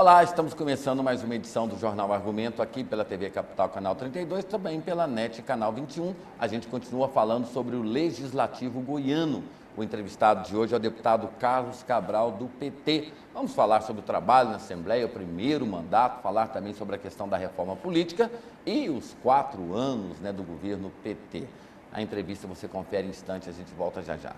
Olá, estamos começando mais uma edição do Jornal Argumento aqui pela TV Capital, canal 32, também pela NET, canal 21. A gente continua falando sobre o Legislativo goiano. O entrevistado de hoje é o deputado Carlos Cabral, do PT. Vamos falar sobre o trabalho na Assembleia, o primeiro mandato, falar também sobre a questão da reforma política e os 4 anos do governo PT. A entrevista você confere em instantes, a gente volta já já.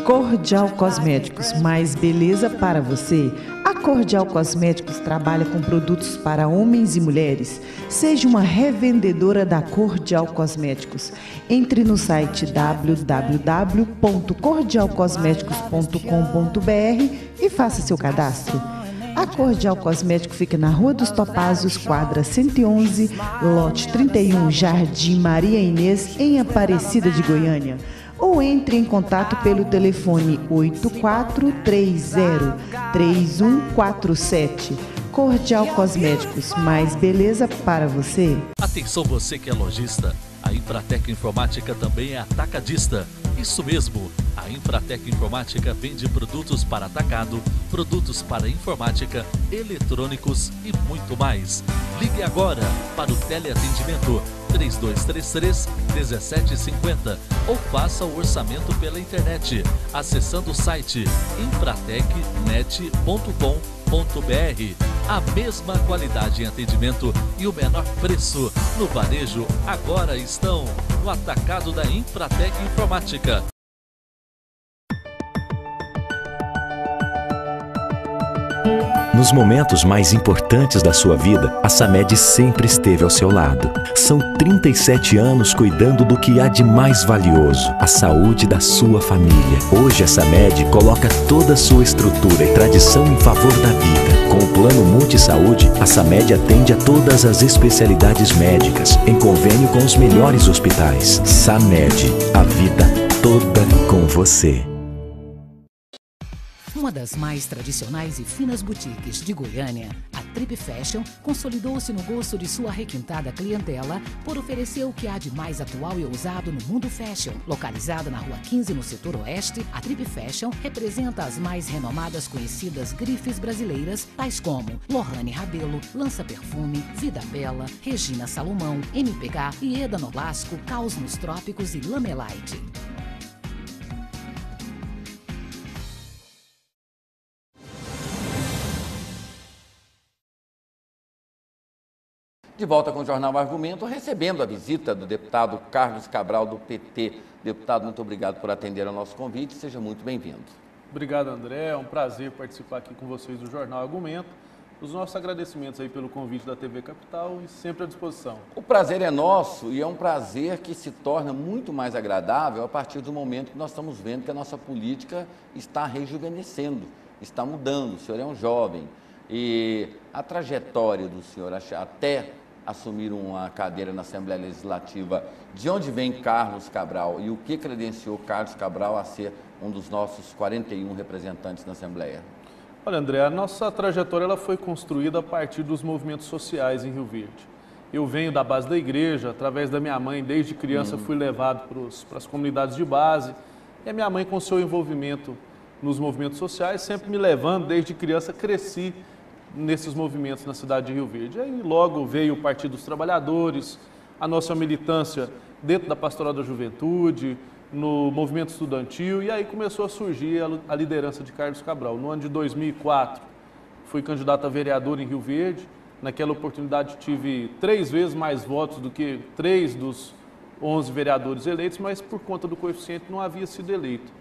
Cordial Cosméticos, mais beleza para você. A Cordial Cosméticos trabalha com produtos para homens e mulheres. Seja uma revendedora da Cordial Cosméticos. Entre no site www.cordialcosméticos.com.br e faça seu cadastro. A Cordial Cosmético fica na Rua dos Topázios, quadra 111, lote 31, Jardim Maria Inês, em Aparecida de Goiânia. Ou entre em contato pelo telefone 8430-3147. Cordial Cosméticos, mais beleza para você. Atenção você que é lojista, a Infratec Informática também é atacadista. Isso mesmo, a Infratec Informática vende produtos para atacado, produtos para informática, eletrônicos e muito mais. Ligue agora para o teleatendimento 3233-1750 ou faça o orçamento pela internet, acessando o site infratecnet.com.br. A mesma qualidade em atendimento e o menor preço no varejo agora estão no atacado da Infratec Informática. Nos momentos mais importantes da sua vida, a Samed sempre esteve ao seu lado. São 37 anos cuidando do que há de mais valioso, a saúde da sua família. Hoje a Samed coloca toda a sua estrutura e tradição em favor da vida. Com o Plano Multisaúde, a Samed atende a todas as especialidades médicas, em convênio com os melhores hospitais. Samed, a vida toda com você. Uma das mais tradicionais e finas boutiques de Goiânia, a Trip Fashion consolidou-se no gosto de sua requintada clientela por oferecer o que há de mais atual e ousado no mundo fashion. Localizada na Rua 15, no setor oeste, a Trip Fashion representa as mais renomadas conhecidas grifes brasileiras, tais como Lohane Rabelo, Lança Perfume, Vida Bela, Regina Salomão, MPK, Ieda Nolasco, Caos nos Trópicos e Lamelite. De volta com o Jornal Argumento, recebendo a visita do deputado Carlos Cabral, do PT. Deputado, muito obrigado por atender ao nosso convite, seja muito bem-vindo. Obrigado, André, é um prazer participar aqui com vocês do Jornal Argumento. Os nossos agradecimentos aí pelo convite da TV Capital e sempre à disposição. O prazer é nosso e é um prazer que se torna muito mais agradável a partir do momento que nós estamos vendo que a nossa política está rejuvenescendo, está mudando. O senhor é um jovem e a trajetória do senhor até assumir uma cadeira na Assembleia Legislativa, de onde vem Carlos Cabral e o que credenciou Carlos Cabral a ser um dos nossos 41 representantes na Assembleia? Olha, André, a nossa trajetória ela foi construída a partir dos movimentos sociais em Rio Verde. Eu venho da base da igreja, através da minha mãe, desde criança fui levado para as comunidades de base, e a minha mãe, com seu envolvimento nos movimentos sociais, sempre me levando, desde criança cresci nesses movimentos na cidade de Rio Verde. Aí logo veio o Partido dos Trabalhadores, a nossa militância dentro da Pastoral da Juventude, no movimento estudantil, e aí começou a surgir a liderança de Carlos Cabral. No ano de 2004, fui candidato a vereador em Rio Verde. Naquela oportunidade tive 3 vezes mais votos do que 3 dos 11 vereadores eleitos, mas por conta do coeficiente não havia sido eleito.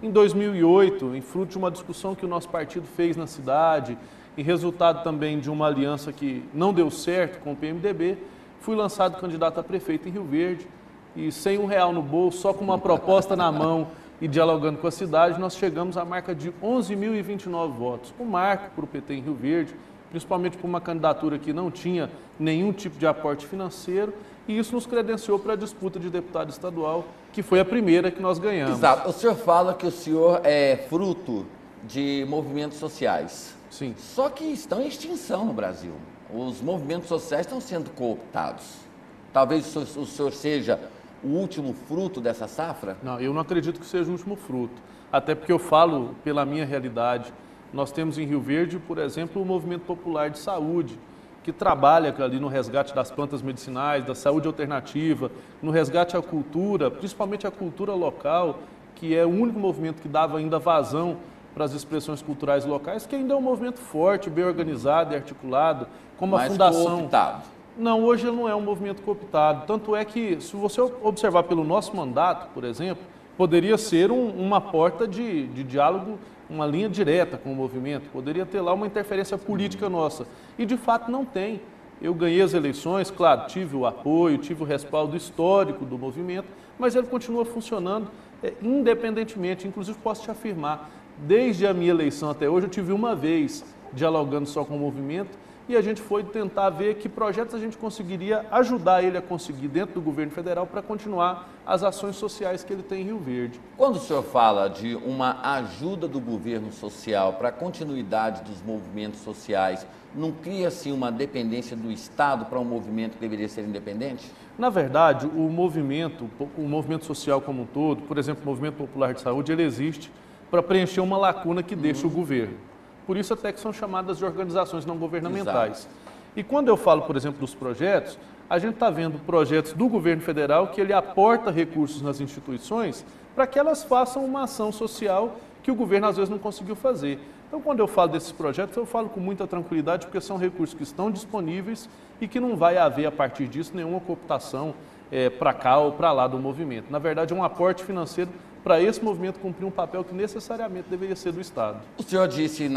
Em 2008, em fruto de uma discussão que o nosso partido fez na cidade, e resultado também de uma aliança que não deu certo com o PMDB, fui lançado candidato a prefeito em Rio Verde e sem R$1 no bolso, só com uma proposta na mão e dialogando com a cidade, nós chegamos à marca de 11.029 votos. Um marco para o PT em Rio Verde, principalmente por uma candidatura que não tinha nenhum tipo de aporte financeiro, e isso nos credenciou para a disputa de deputado estadual, que foi a primeira que nós ganhamos. Exato. O senhor fala que o senhor é fruto de movimentos sociais. Sim. Só que estão em extinção no Brasil. Os movimentos sociais estão sendo cooptados. Talvez o senhor seja o último fruto dessa safra? Não, eu não acredito que seja o último fruto. Até porque eu falo pela minha realidade. Nós temos em Rio Verde, por exemplo, o Movimento Popular de Saúde, que trabalha ali no resgate das plantas medicinais, da saúde alternativa, no resgate à cultura, principalmente à cultura local, que é o único movimento que dava ainda vazão para as expressões culturais locais, que ainda é um movimento forte, bem organizado e articulado, como a Fundação... cooptado. Não, hoje ele não é um movimento cooptado. Tanto é que, se você observar pelo nosso mandato, por exemplo, poderia ser uma porta de diálogo, uma linha direta com o movimento, poderia ter lá uma interferência política nossa. E, de fato, não tem. Eu ganhei as eleições, claro, tive o apoio, tive o respaldo histórico do movimento, mas ele continua funcionando independentemente. Inclusive, posso te afirmar, desde a minha eleição até hoje, eu tive uma vez dialogando só com o movimento, e a gente foi tentar ver que projetos a gente conseguiria ajudar ele a conseguir dentro do governo federal para continuar as ações sociais que ele tem em Rio Verde. Quando o senhor fala de uma ajuda do governo social para a continuidade dos movimentos sociais, não cria-se uma dependência do Estado para um movimento que deveria ser independente? Na verdade, o movimento social como um todo, por exemplo, o Movimento Popular de Saúde, ele existe para preencher uma lacuna que deixa o governo. Por isso até que são chamadas de organizações não governamentais. Exato. E quando eu falo, por exemplo, dos projetos, a gente está vendo projetos do governo federal que ele aporta recursos nas instituições para que elas façam uma ação social que o governo às vezes não conseguiu fazer. Então, quando eu falo desses projetos, eu falo com muita tranquilidade, porque são recursos que estão disponíveis e que não vai haver, a partir disso, nenhuma cooptação para cá ou para lá do movimento. Na verdade, é um aporte financeiro para esse movimento cumprir um papel que necessariamente deveria ser do Estado. O senhor disse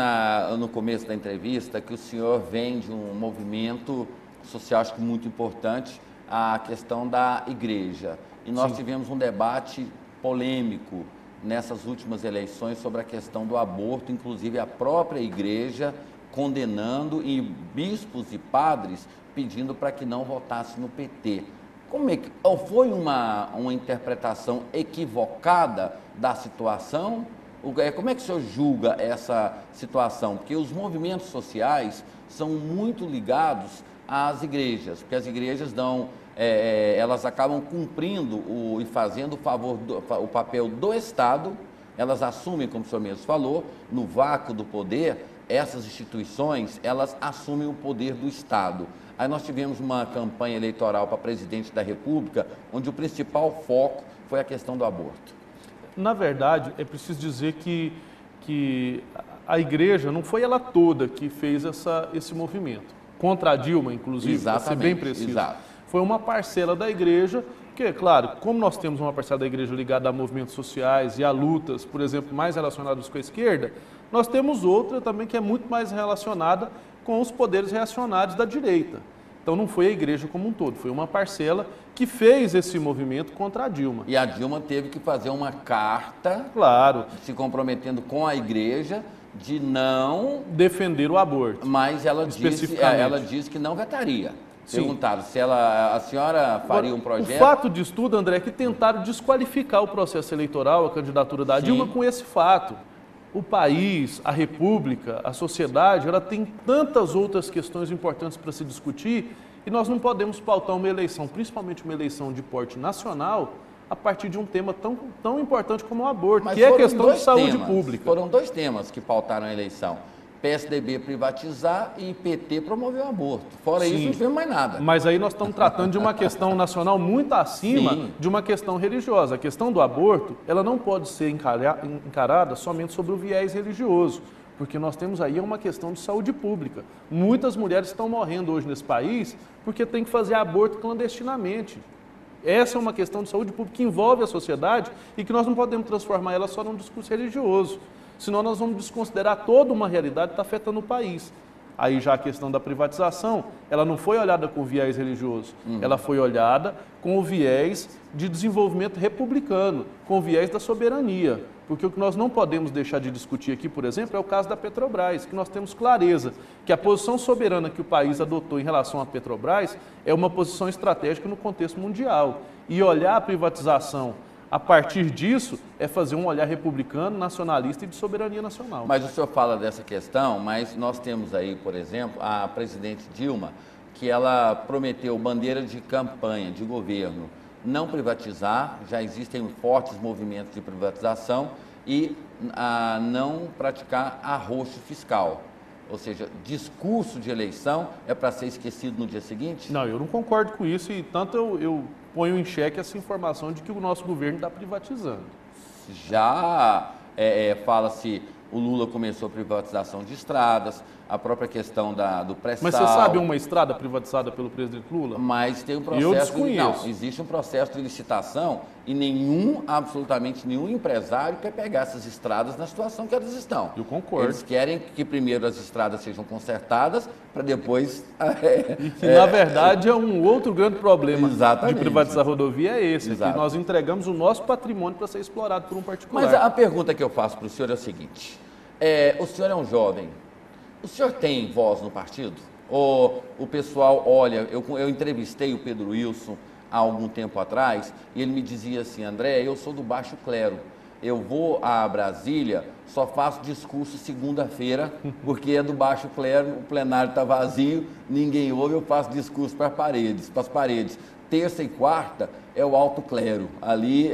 no começo da entrevista que o senhor vem de um movimento social, acho que muito importante, a questão da igreja. E nós Sim. tivemos um debate polêmico nessas últimas eleições sobre a questão do aborto, inclusive a própria igreja condenando e bispos e padres pedindo para que não votasse no PT. Como é que foi uma interpretação equivocada da situação? Como é que o senhor julga essa situação? Porque os movimentos sociais são muito ligados às igrejas, porque as igrejas elas acabam cumprindo e fazendo o papel do Estado, elas assumem, como o senhor mesmo falou, no vácuo do poder, essas instituições, elas assumem o poder do Estado. Aí nós tivemos uma campanha eleitoral para presidente da República, onde o principal foco foi a questão do aborto. Na verdade, é preciso dizer que a igreja não foi ela toda que fez esse movimento. Contra a Dilma, inclusive, para ser bem preciso. Exato. Foi uma parcela da igreja, que, claro, como nós temos uma parcela da igreja ligada a movimentos sociais e a lutas, por exemplo, mais relacionadas com a esquerda, nós temos outra também que é muito mais relacionada com os poderes reacionários da direita. Então não foi a igreja como um todo, foi uma parcela que fez esse movimento contra a Dilma. E a Dilma teve que fazer uma carta, claro, se comprometendo com a igreja de não defender o aborto. Mas ela disse que não vetaria. Sim. Perguntaram se a senhora faria um projeto. O fato disso tudo, André, é que tentaram desqualificar o processo eleitoral, a candidatura da Dilma, com esse fato. O país, a república, a sociedade, ela tem tantas outras questões importantes para se discutir e nós não podemos pautar uma eleição, principalmente uma eleição de porte nacional, a partir de um tema tão importante como o aborto, que é a questão de saúde pública. Foram dois temas que pautaram a eleição. PSDB privatizar e PT promover o aborto. Fora isso, não tivemos mais nada. Mas aí nós estamos tratando de uma questão nacional muito acima de uma questão religiosa. A questão do aborto, ela não pode ser encarada somente sobre o viés religioso, porque nós temos aí uma questão de saúde pública. Muitas mulheres estão morrendo hoje nesse país porque têm que fazer aborto clandestinamente. Essa é uma questão de saúde pública que envolve a sociedade e que nós não podemos transformar ela só num discurso religioso. Senão nós vamos desconsiderar toda uma realidade que está afetando o país. Aí já a questão da privatização, ela não foi olhada com viés religioso, ela foi olhada com o viés de desenvolvimento republicano, com o viés da soberania. Porque o que nós não podemos deixar de discutir aqui, por exemplo, é o caso da Petrobras, que nós temos clareza que a posição soberana que o país adotou em relação à Petrobras é uma posição estratégica no contexto mundial. E olhar a privatização a partir disso, é fazer um olhar republicano, nacionalista e de soberania nacional. Mas o senhor fala dessa questão, mas nós temos aí, por exemplo, a presidente Dilma, que ela prometeu bandeira de campanha, de governo, não privatizar, já existem fortes movimentos de privatização, e a não praticar arroxo fiscal. Ou seja, discurso de eleição é para ser esquecido no dia seguinte? Não, eu não concordo com isso, e tanto eu ponho em xeque essa informação de que o nosso governo está privatizando. Já fala-se, o Lula começou a privatização de estradas, a própria questão do pré-sal. Mas você sabe uma estrada privatizada pelo presidente Lula? Mas tem um processo... Eu desconheço. Não, existe um processo de licitação e absolutamente nenhum empresário quer pegar essas estradas na situação que elas estão. Eu concordo. Eles querem que primeiro as estradas sejam consertadas para depois... E que, na verdade, é um outro grande problema Exatamente. de privatizar a rodovia é esse, Exato. que nós entregamos o nosso patrimônio para ser explorado por um particular. Mas a pergunta que eu faço para o senhor é o seguinte, o senhor é um jovem, o senhor tem voz no partido? Ou o pessoal, olha, eu entrevistei o Pedro Wilson há algum tempo atrás e ele me dizia assim, André, eu sou do baixo clero, eu vou a Brasília, só faço discurso segunda-feira, porque é do baixo clero, o plenário está vazio, ninguém ouve, eu faço discurso para as paredes. Terça e quarta é o alto clero, ali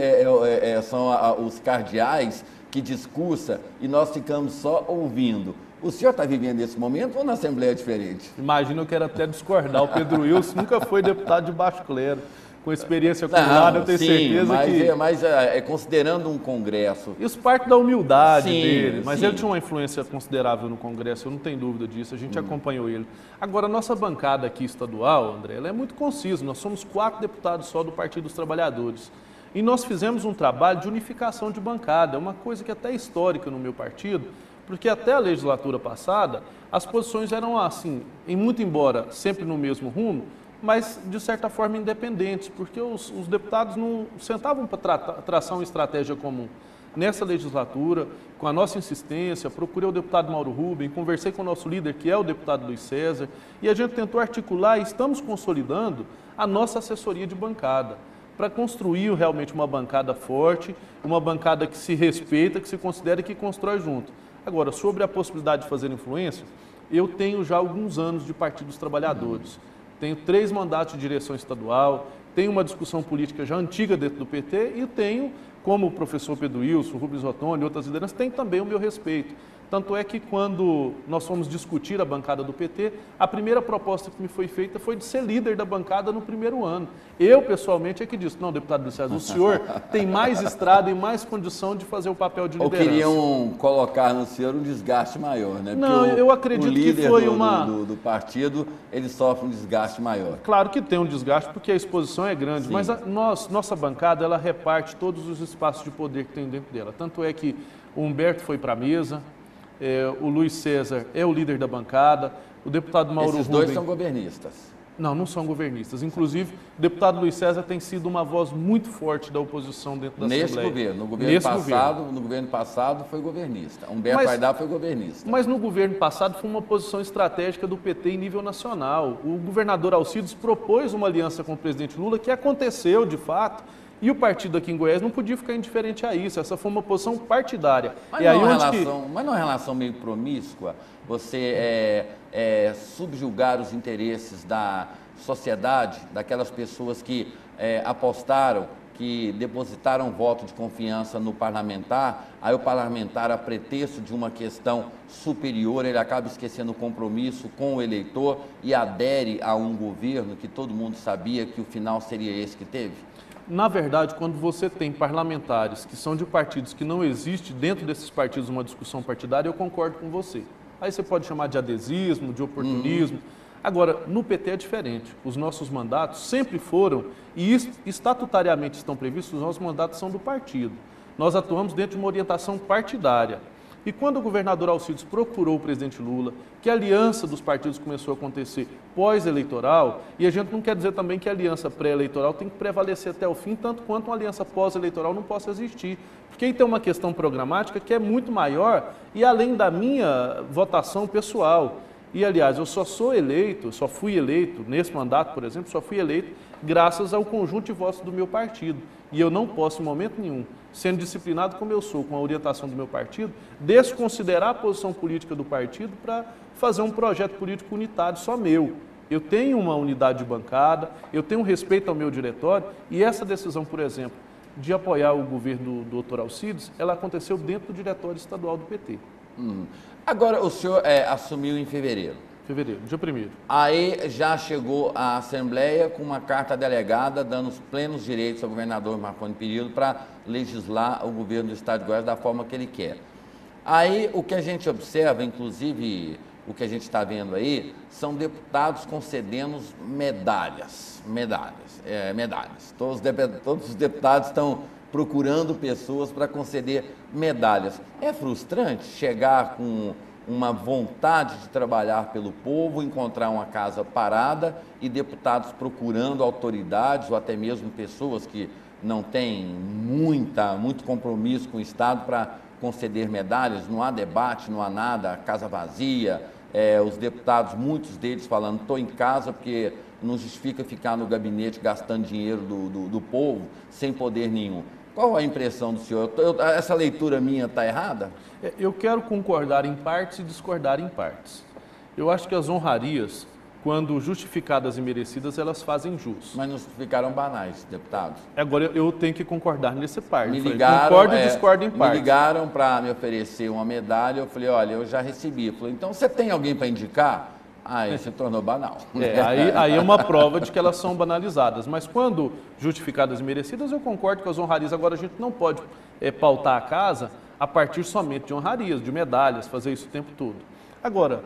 são os cardeais que discursa e nós ficamos só ouvindo. O senhor está vivendo esse momento ou na Assembleia é diferente? Imagina, eu quero até discordar. O Pedro Wilson nunca foi deputado de baixo clero. Com experiência acumulada, eu tenho certeza que... Mas considerando um Congresso... Isso parte da humildade Sim, dele, mas sim. ele tinha uma influência considerável no Congresso, eu não tenho dúvida disso, a gente acompanhou ele. Agora, a nossa bancada aqui estadual, André, ela é muito concisa, nós somos 4 deputados só do Partido dos Trabalhadores. E nós fizemos um trabalho de unificação de bancada, é uma coisa que até é histórica no meu partido, porque até a legislatura passada, as posições eram assim, muito embora sempre no mesmo rumo, mas de certa forma independentes, porque os deputados não sentavam para traçar uma estratégia comum. Nessa legislatura, com a nossa insistência, procurei o deputado Mauro Rubem, conversei com o nosso líder, que é o deputado Luiz César, e a gente tentou articular e estamos consolidando a nossa assessoria de bancada, para construir realmente uma bancada forte, uma bancada que se respeita, que se considera e que constrói junto. Agora, sobre a possibilidade de fazer influência, eu tenho já alguns anos de Partido dos Trabalhadores. Tenho 3 mandatos de direção estadual, tenho uma discussão política já antiga dentro do PT e tenho, como o professor Pedro Wilson, Rubens Ottoni e outras lideranças, tem também o meu respeito. Tanto é que quando nós fomos discutir a bancada do PT, a primeira proposta que me foi feita foi de ser líder da bancada no primeiro ano. Eu, pessoalmente, é que disse, não, deputado Luiz César, o senhor tem mais estrada e mais condição de fazer o papel de liderança. Ou queriam colocar no senhor um desgaste maior, né? Não, porque eu acredito que foi do partido, ele sofre um desgaste maior. Claro que tem um desgaste, porque a exposição é grande, sim, mas nossa bancada, ela reparte todos os espaços de poder que tem dentro dela. Tanto é que o Humberto foi para a mesa, o Luiz César é o líder da bancada, o deputado Mauro Rubem... Esses dois são governistas. Não, não são governistas. Inclusive, o deputado Luiz César tem sido uma voz muito forte da oposição dentro da Assembleia. No governo passado foi governista. Humberto Aidar foi governista. Mas no governo passado foi uma posição estratégica do PT em nível nacional. O governador Alcides propôs uma aliança com o presidente Lula, que aconteceu de fato, e o partido aqui em Goiás não podia ficar indiferente a isso. Essa foi uma posição partidária. Mas não é uma relação meio promíscua você subjugar os interesses da sociedade, daquelas pessoas que apostaram, que depositaram voto de confiança no parlamentar, aí o parlamentar, a pretexto de uma questão superior, ele acaba esquecendo o compromisso com o eleitor e adere a um governo que todo mundo sabia que o final seria esse que teve? Na verdade, quando você tem parlamentares que são de partidos que não existe dentro desses partidos uma discussão partidária, eu concordo com você. Aí você pode chamar de adesismo, de oportunismo. Agora, no PT é diferente. Os nossos mandatos sempre foram, e estatutariamente estão previstos, os nossos mandatos são do partido. Nós atuamos dentro de uma orientação partidária. E quando o governador Alcides procurou o presidente Lula, que a aliança dos partidos começou a acontecer pós-eleitoral, e a gente não quer dizer também que a aliança pré-eleitoral tem que prevalecer até o fim, tanto quanto uma aliança pós-eleitoral não possa existir. Porque aí tem uma questão programática que é muito maior e além da minha votação pessoal. E, aliás, eu só fui eleito, nesse mandato, por exemplo, só fui eleito graças ao conjunto de votos do meu partido. E eu não posso, em momento nenhum, sendo disciplinado como eu sou, com a orientação do meu partido, desconsiderar a posição política do partido para fazer um projeto político unitário só meu. Eu tenho uma unidade de bancada, eu tenho respeito ao meu diretório e essa decisão, por exemplo, de apoiar o governo do Dr. Alcides, ela aconteceu dentro do diretório estadual do PT. Agora, o senhor assumiu em fevereiro. Fevereiro, dia 1º. Aí já chegou à Assembleia com uma carta delegada dando os plenos direitos ao governador Marconi Perillo para legislar o governo do Estado de Goiás da forma que ele quer. Aí o que a gente observa, inclusive o que a gente está vendo aí, são deputados concedendo medalhas. Todos os deputados estão procurando pessoas para conceder medalhas. É frustrante chegar com uma vontade de trabalhar pelo povo, encontrar uma casa parada e deputados procurando autoridades ou até mesmo pessoas que não têm muito compromisso com o Estado para conceder medalhas, não há debate, não há nada, casa vazia, os deputados, muitos deles falando, estou em casa porque não justifica ficar no gabinete gastando dinheiro do povo sem poder nenhum. Qual a impressão do senhor? Essa leitura minha está errada? Eu quero concordar em partes e discordar em partes. Eu acho que as honrarias, quando justificadas e merecidas, elas fazem jus. Mas não ficaram banais, deputados? Agora, eu tenho que concordar nessa parte. Me ligaram, concordo e discordo em partes. Me ligaram para me oferecer uma medalha, eu falei, olha, eu já recebi. Eu falei, então você tem alguém para indicar? Aí se tornou banal. Aí é uma prova de que elas são banalizadas. Mas quando justificadas e merecidas, eu concordo com as honrarias. Agora, a gente não pode pautar a casa a partir somente de honrarias, de medalhas, fazer isso o tempo todo. Agora,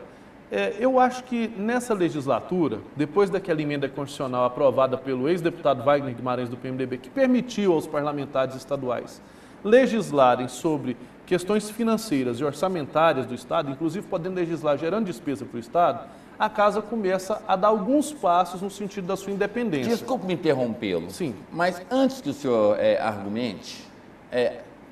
eu acho que nessa legislatura, depois daquela emenda constitucional aprovada pelo ex-deputado Wagner Guimarães do PMDB, que permitiu aos parlamentares estaduais legislarem sobre questões financeiras e orçamentárias do Estado, inclusive podendo legislar gerando despesa para o Estado, a casa começa a dar alguns passos no sentido da sua independência. Desculpe me interrompê-lo. Sim. Mas antes que o senhor argumente,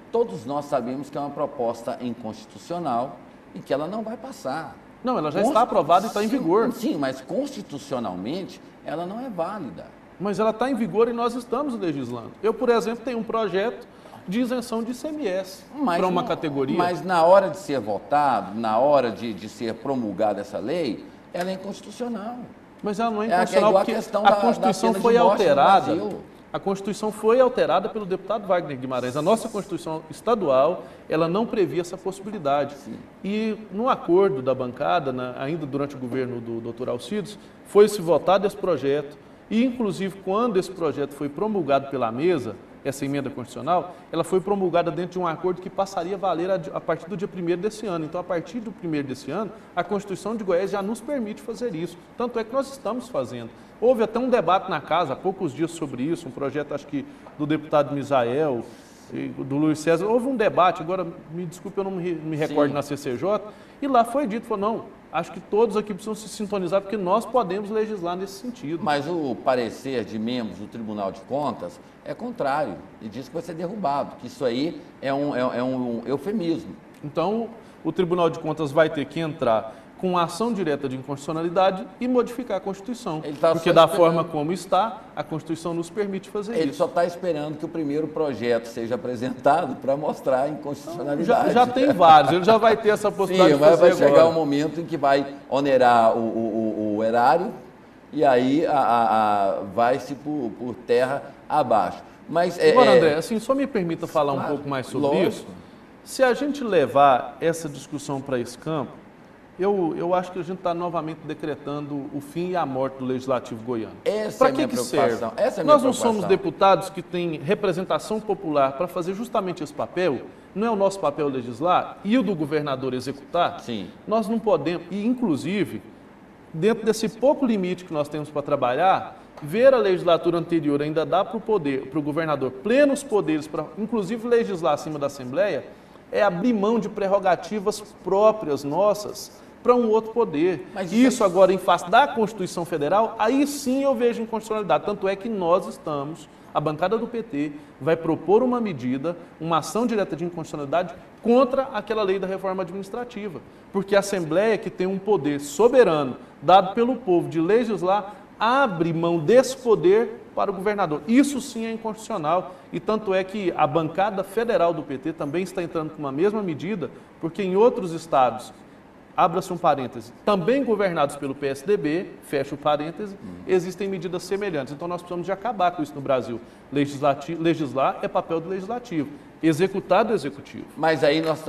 todos nós sabemos que é uma proposta inconstitucional e que ela não vai passar. Não, ela já está aprovada e está em vigor. Sim, mas constitucionalmente ela não é válida. Mas ela está em vigor e nós estamos legislando. Eu, por exemplo, tenho um projeto de isenção de ICMS para uma categoria. Mas na hora de ser votado, na hora de ser promulgada essa lei, ela é inconstitucional. Mas ela não é inconstitucional porque a Constituição foi alterada. A Constituição foi alterada pelo deputado Wagner Guimarães. A nossa Constituição estadual, ela não previa essa possibilidade. Sim. E no acordo da bancada, ainda durante o governo do Dr. Alcides, foi-se votado esse projeto. E, inclusive, quando esse projeto foi promulgado pela mesa, essa emenda constitucional, ela foi promulgada dentro de um acordo que passaria a valer a partir do dia 1º desse ano. Então, a partir do 1º desse ano, a Constituição de Goiás já nos permite fazer isso. Tanto é que nós estamos fazendo. Houve até um debate na casa há poucos dias sobre isso, um projeto, acho que, do deputado Misael, do Luiz César. Houve um debate, agora, me desculpe, eu não me recordo. Sim. Na CCJ, e lá foi dito, falou, não, acho que todos aqui precisam se sintonizar, porque nós podemos legislar nesse sentido. Mas o parecer de membros do Tribunal de Contas é contrário, e diz que vai ser derrubado, que isso aí é um eufemismo. Então, o Tribunal de Contas vai ter que entrar com ação direta de inconstitucionalidade e modificar a Constituição. Porque da forma como está, a Constituição nos permite fazer isso. Ele só está esperando que o primeiro projeto seja apresentado para mostrar a inconstitucionalidade. Já tem vários, ele já vai ter essa possibilidade. Sim, de fazer vai agora. chegar um momento em que vai onerar o erário e aí vai-se por terra abaixo. Mas, agora, André, assim, só me permita falar um pouco mais sobre isso. Se a gente levar essa discussão para esse campo, eu acho que a gente está novamente decretando o fim e a morte do Legislativo goiano. Para que serve? Nós não somos deputados que têm representação popular para fazer justamente esse papel? Não é o nosso papel legislar e o do governador executar? Sim. Nós não podemos, e inclusive, dentro desse pouco limite que nós temos para trabalhar, ver a legislatura anterior ainda dá para o governador plenos poderes para, inclusive, legislar acima da Assembleia, é abrir mão de prerrogativas próprias nossas para um outro poder. Mas isso agora, em face da Constituição Federal, aí sim eu vejo inconstitucionalidade. Tanto é que nós estamos, a bancada do PT vai propor uma medida, uma ação direta de inconstitucionalidade contra aquela lei da reforma administrativa. Porque a Assembleia, que tem um poder soberano dado pelo povo de legislar, abre mão desse poder para o governador. Isso sim é inconstitucional e tanto é que a bancada federal do PT também está entrando com uma mesma medida, porque em outros estados abra-se um parêntese, também governados pelo PSDB, fecha o parêntese, existem medidas semelhantes. Então nós precisamos de acabar com isso no Brasil. Legislar é papel do legislativo, executar do executivo. Mas aí nós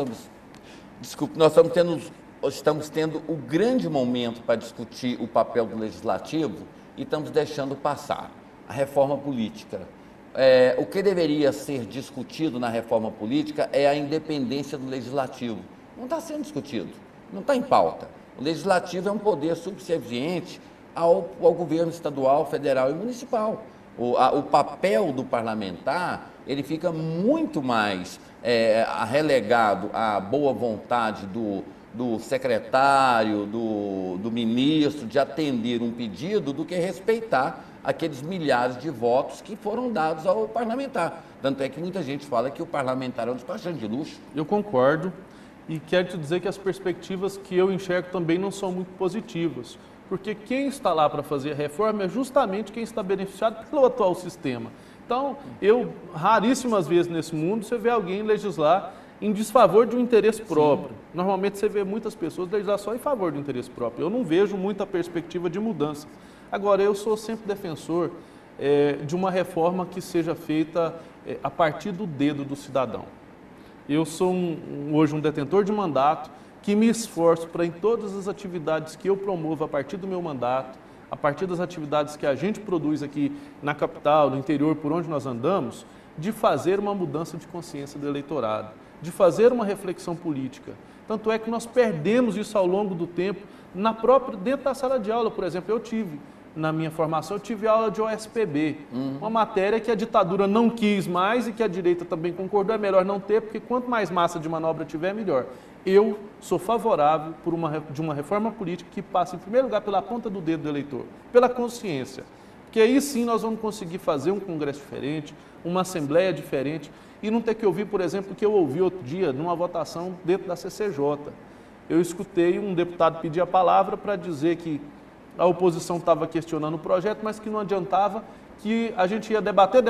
estamos tendo o grande momento para discutir o papel do legislativo e estamos deixando passar a reforma política. O que deveria ser discutido na reforma política é a independência do legislativo. Não está sendo discutido, não está em pauta. O legislativo é um poder subserviente ao governo estadual, federal e municipal. O papel do parlamentar ele fica muito mais relegado à boa vontade do secretário, do ministro, de atender um pedido, do que respeitar aqueles milhares de votos que foram dados ao parlamentar. Tanto é que muita gente fala que o parlamentar é um despachante de luxo. Eu concordo e quero te dizer que as perspectivas que eu enxergo também não são muito positivas, porque quem está lá para fazer a reforma é justamente quem está beneficiado pelo atual sistema. Então, raríssimas vezes nesse mundo, você vê alguém legislar em desfavor de um interesse próprio. Sim. Normalmente você vê muitas pessoas legislar só em favor do interesse próprio. Eu não vejo muita perspectiva de mudança. Agora, eu sou sempre defensor de uma reforma que seja feita a partir do dedo do cidadão. Eu sou hoje um detentor de mandato que me esforço para, em todas as atividades que eu promovo a partir do meu mandato, a partir das atividades que a gente produz aqui na capital, no interior, por onde nós andamos, de fazer uma mudança de consciência do eleitorado, de fazer uma reflexão política. Tanto é que nós perdemos isso ao longo do tempo, dentro da sala de aula, por exemplo. Na minha formação, eu tive aula de OSPB, uma matéria que a ditadura não quis mais e que a direita também concordou, é melhor não ter, porque quanto mais massa de manobra tiver, melhor. Eu sou favorável de uma reforma política que passe, em primeiro lugar, pela ponta do dedo do eleitor, pela consciência, porque aí sim nós vamos conseguir fazer um congresso diferente, uma assembleia diferente, e não ter que ouvir, por exemplo, o que eu ouvi outro dia numa votação dentro da CCJ. Eu escutei um deputado pedir a palavra para dizer que a oposição estava questionando o projeto, mas que não adiantava, que a gente ia debater,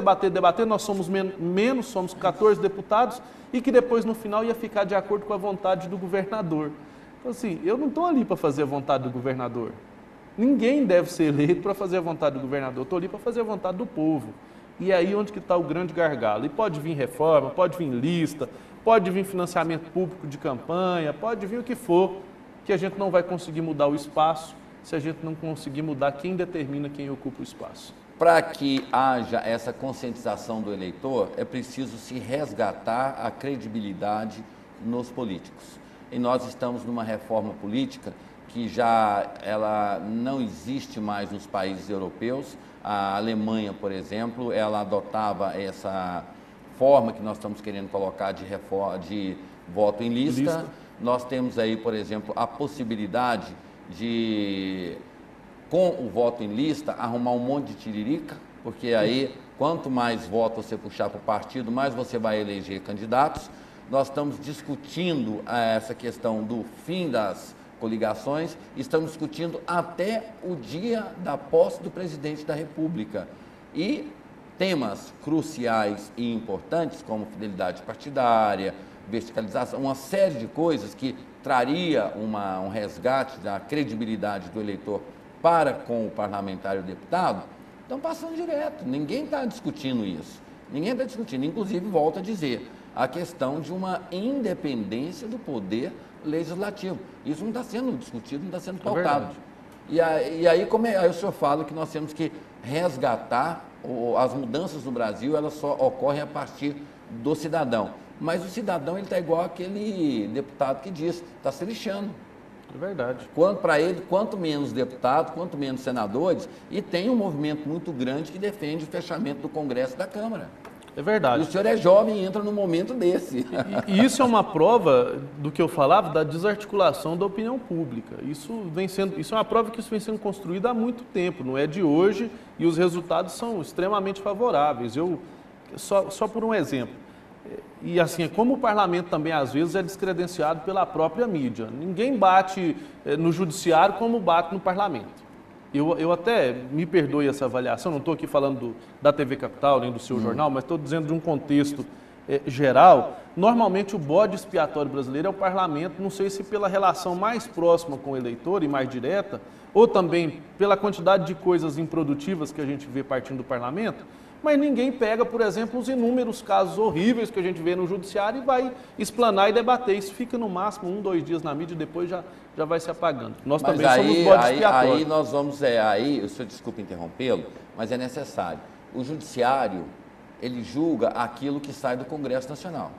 nós somos menos, somos 14 deputados, e que depois, no final, ia ficar de acordo com a vontade do governador. Então, assim, eu não estou ali para fazer a vontade do governador. Ninguém deve ser eleito para fazer a vontade do governador, eu estou ali para fazer a vontade do povo. E aí onde que está o grande gargalo. E pode vir reforma, pode vir lista, pode vir financiamento público de campanha, pode vir o que for, que a gente não vai conseguir mudar o espaço se a gente não conseguir mudar quem determina quem ocupa o espaço. Para que haja essa conscientização do eleitor, é preciso se resgatar a credibilidade nos políticos. E nós estamos numa reforma política que ela não existe mais nos países europeus. A Alemanha, por exemplo, ela adotava essa forma que nós estamos querendo colocar de voto em lista. Nós temos aí, por exemplo, a possibilidade de, com o voto em lista, arrumar um monte de tiririca, porque aí, quanto mais votos você puxar para o partido, mais você vai eleger candidatos. Nós estamos discutindo essa questão do fim das coligações, estamos discutindo até o dia da posse do presidente da República. E temas cruciais e importantes, como fidelidade partidária, verticalização, uma série de coisas que traria um resgate da credibilidade do eleitor para com o parlamentar e o deputado, estão passando direto. Ninguém está discutindo isso. Ninguém está discutindo. Inclusive, volto a dizer, a questão de uma independência do poder legislativo. Isso não está sendo discutido, não está sendo pautado. E aí o senhor fala que nós temos que resgatar as mudanças no Brasil, elas só ocorrem a partir do cidadão. Mas o cidadão está igual aquele deputado que diz, está se lixando. É verdade. Para ele, quanto menos deputados, quanto menos senadores, e tem um movimento muito grande que defende o fechamento do Congresso e da Câmara. É verdade. E o senhor é jovem e entra num momento desse. E isso é uma prova do que eu falava, da desarticulação da opinião pública. Isso é uma prova que isso vem sendo construído há muito tempo, não é de hoje, e os resultados são extremamente favoráveis. Só por um exemplo, e assim, é como o parlamento também às vezes é descredenciado pela própria mídia. Ninguém bate no judiciário como bate no parlamento. Eu até, me perdoe essa avaliação, não estou aqui falando da TV Capital, nem do seu jornal, mas estou dizendo de um contexto geral, normalmente o bode expiatório brasileiro é o parlamento, não sei se pela relação mais próxima com o eleitor e mais direta, ou também pela quantidade de coisas improdutivas que a gente vê partindo do parlamento, mas ninguém pega, por exemplo, os inúmeros casos horríveis que a gente vê no judiciário e vai explanar e debater. Isso fica no máximo 1, 2 dias na mídia e depois já vai se apagando. Nós mas também aí, somos bode expiatório. Aí nós vamos, aí, o senhor desculpa interrompê-lo, mas é necessário. O judiciário, ele julga aquilo que sai do Congresso Nacional.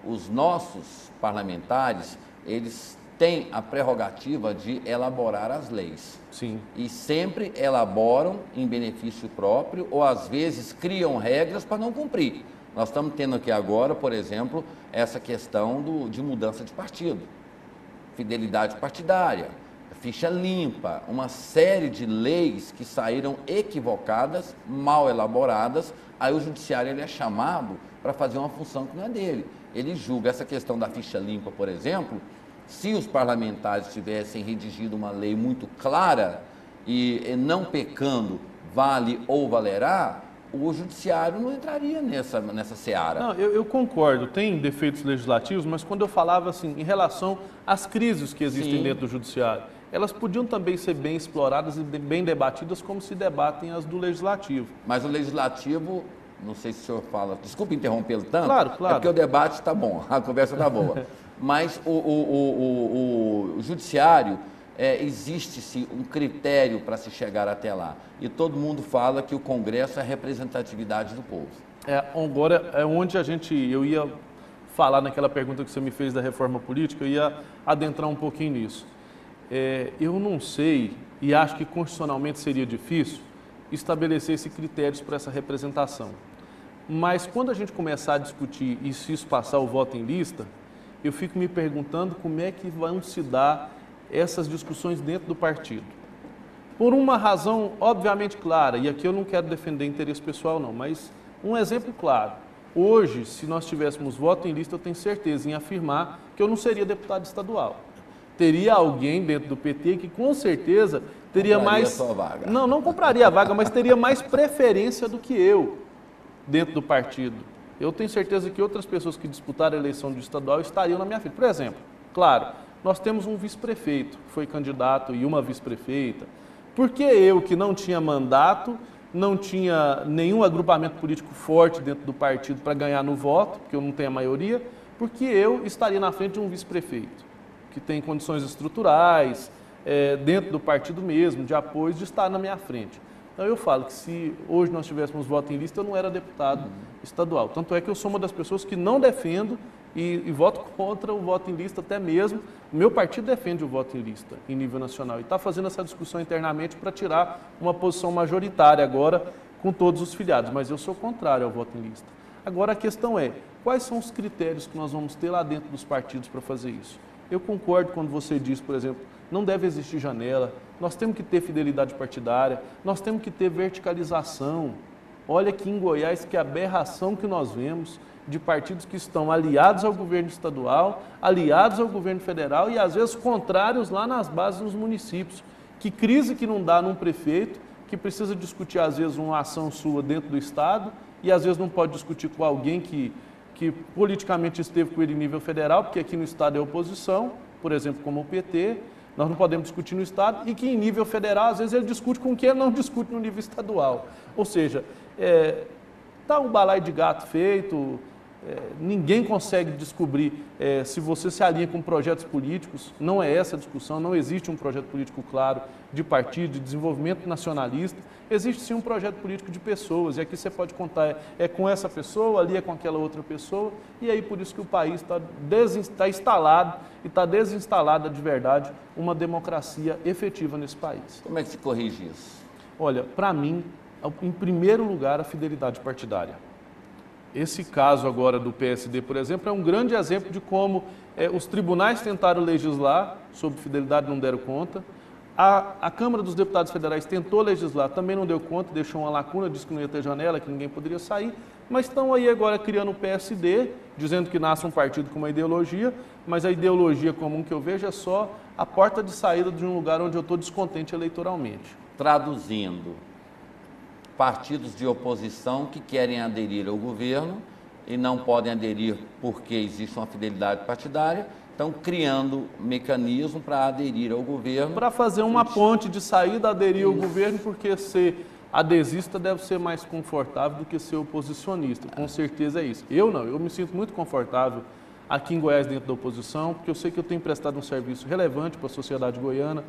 Os nossos parlamentares, eles têm a prerrogativa de elaborar as leis. Sim. E sempre elaboram em benefício próprio ou às vezes criam regras para não cumprir. Nós estamos tendo aqui agora, por exemplo, essa questão de mudança de partido, fidelidade partidária, ficha limpa, uma série de leis que saíram equivocadas, mal elaboradas. Aí o judiciário ele é chamado para fazer uma função que não é dele. Ele julga essa questão da ficha limpa, por exemplo. Se os parlamentares tivessem redigido uma lei muito clara e não pecando, vale ou valerá, o judiciário não entraria nessa seara. Não, eu concordo, tem defeitos legislativos, mas quando eu falava assim, em relação às crises que existem dentro do judiciário, elas podiam também ser bem exploradas e bem debatidas como se debatem as do legislativo. Mas o legislativo, não sei se o senhor fala, desculpe interrompê-lo tanto, claro. É porque o debate está bom, a conversa está boa. Mas o judiciário, existe-se um critério para se chegar até lá. E todo mundo fala que o Congresso é a representatividade do povo. Agora, é onde eu ia falar naquela pergunta que você me fez da reforma política, eu ia adentrar um pouquinho nisso. Eu não sei, e acho que constitucionalmente seria difícil, estabelecer critérios para essa representação. Mas quando a gente começar a discutir e se isso passar o voto em lista, eu fico me perguntando como é que vão se dar essas discussões dentro do partido. Por uma razão obviamente clara, e aqui eu não quero defender interesse pessoal não, mas um exemplo claro. Hoje, se nós tivéssemos voto em lista, eu tenho certeza em afirmar que eu não seria deputado estadual. Teria alguém dentro do PT que com certeza teria mais... Sua vaga. Não compraria a vaga, mas teria mais preferência do que eu dentro do partido. Eu tenho certeza que outras pessoas que disputaram a eleição de estadual estariam na minha frente. Por exemplo, claro, nós temos um vice-prefeito que foi candidato e uma vice-prefeita. Por que eu, que não tinha mandato, não tinha nenhum agrupamento político forte dentro do partido para ganhar no voto, porque eu não tenho a maioria, porque eu estaria na frente de um vice-prefeito, que tem condições estruturais, dentro do partido mesmo, de apoio, de estar na minha frente. Então eu falo que se hoje nós tivéssemos voto em lista, eu não era deputado estadual. Tanto é que eu sou uma das pessoas que não defendo e voto contra o voto em lista até mesmo. O meu partido defende o voto em lista em nível nacional e está fazendo essa discussão internamente para tirar uma posição majoritária agora com todos os filiados, mas eu sou contrário ao voto em lista. Agora a questão é, quais são os critérios que nós vamos ter lá dentro dos partidos para fazer isso? Eu concordo quando você diz, por exemplo, não deve existir janela, nós temos que ter fidelidade partidária, nós temos que ter verticalização. Olha aqui em Goiás que aberração que nós vemos de partidos que estão aliados ao governo estadual, aliados ao governo federal e às vezes contrários lá nas bases dos municípios. Que crise que não dá num prefeito que precisa discutir às vezes uma ação sua dentro do estado e às vezes não pode discutir com alguém que politicamente esteve com ele em nível federal, porque aqui no estado é oposição, por exemplo, como o PT, nós não podemos discutir no estado, e que em nível federal, às vezes, ele discute com quem ele não discute no nível estadual. Ou seja, está um balaio de gato feito, ninguém consegue descobrir se você se alinha com projetos políticos, não é essa a discussão, não existe um projeto político claro de partido, de desenvolvimento nacionalista, existe sim um projeto político de pessoas, e aqui você pode contar, com essa pessoa, ali é com aquela outra pessoa, e aí por isso que o país está instalado e está desinstalada de verdade uma democracia efetiva nesse país. Como é que se corrige isso? Olha, para mim, em primeiro lugar, a fidelidade partidária. Esse caso agora do PSD, por exemplo, é um grande exemplo de como os tribunais tentaram legislar sobre fidelidade, não deram conta. A Câmara dos Deputados Federais tentou legislar, também não deu conta, deixou uma lacuna, disse que não ia ter janela, que ninguém poderia sair, mas estão aí agora criando o PSD, dizendo que nasce um partido com uma ideologia, mas a ideologia comum que eu vejo é só a porta de saída de um lugar onde eu estou descontente eleitoralmente. Traduzindo, partidos de oposição que querem aderir ao governo e não podem aderir porque existe uma fidelidade partidária, estão criando mecanismo para aderir ao governo. Para fazer uma ponte de saída, aderir ao governo, porque ser adesista deve ser mais confortável do que ser oposicionista. Com certeza é isso. Eu não, eu me sinto muito confortável aqui em Goiás dentro da oposição, porque eu sei que eu tenho prestado um serviço relevante para a sociedade goiana.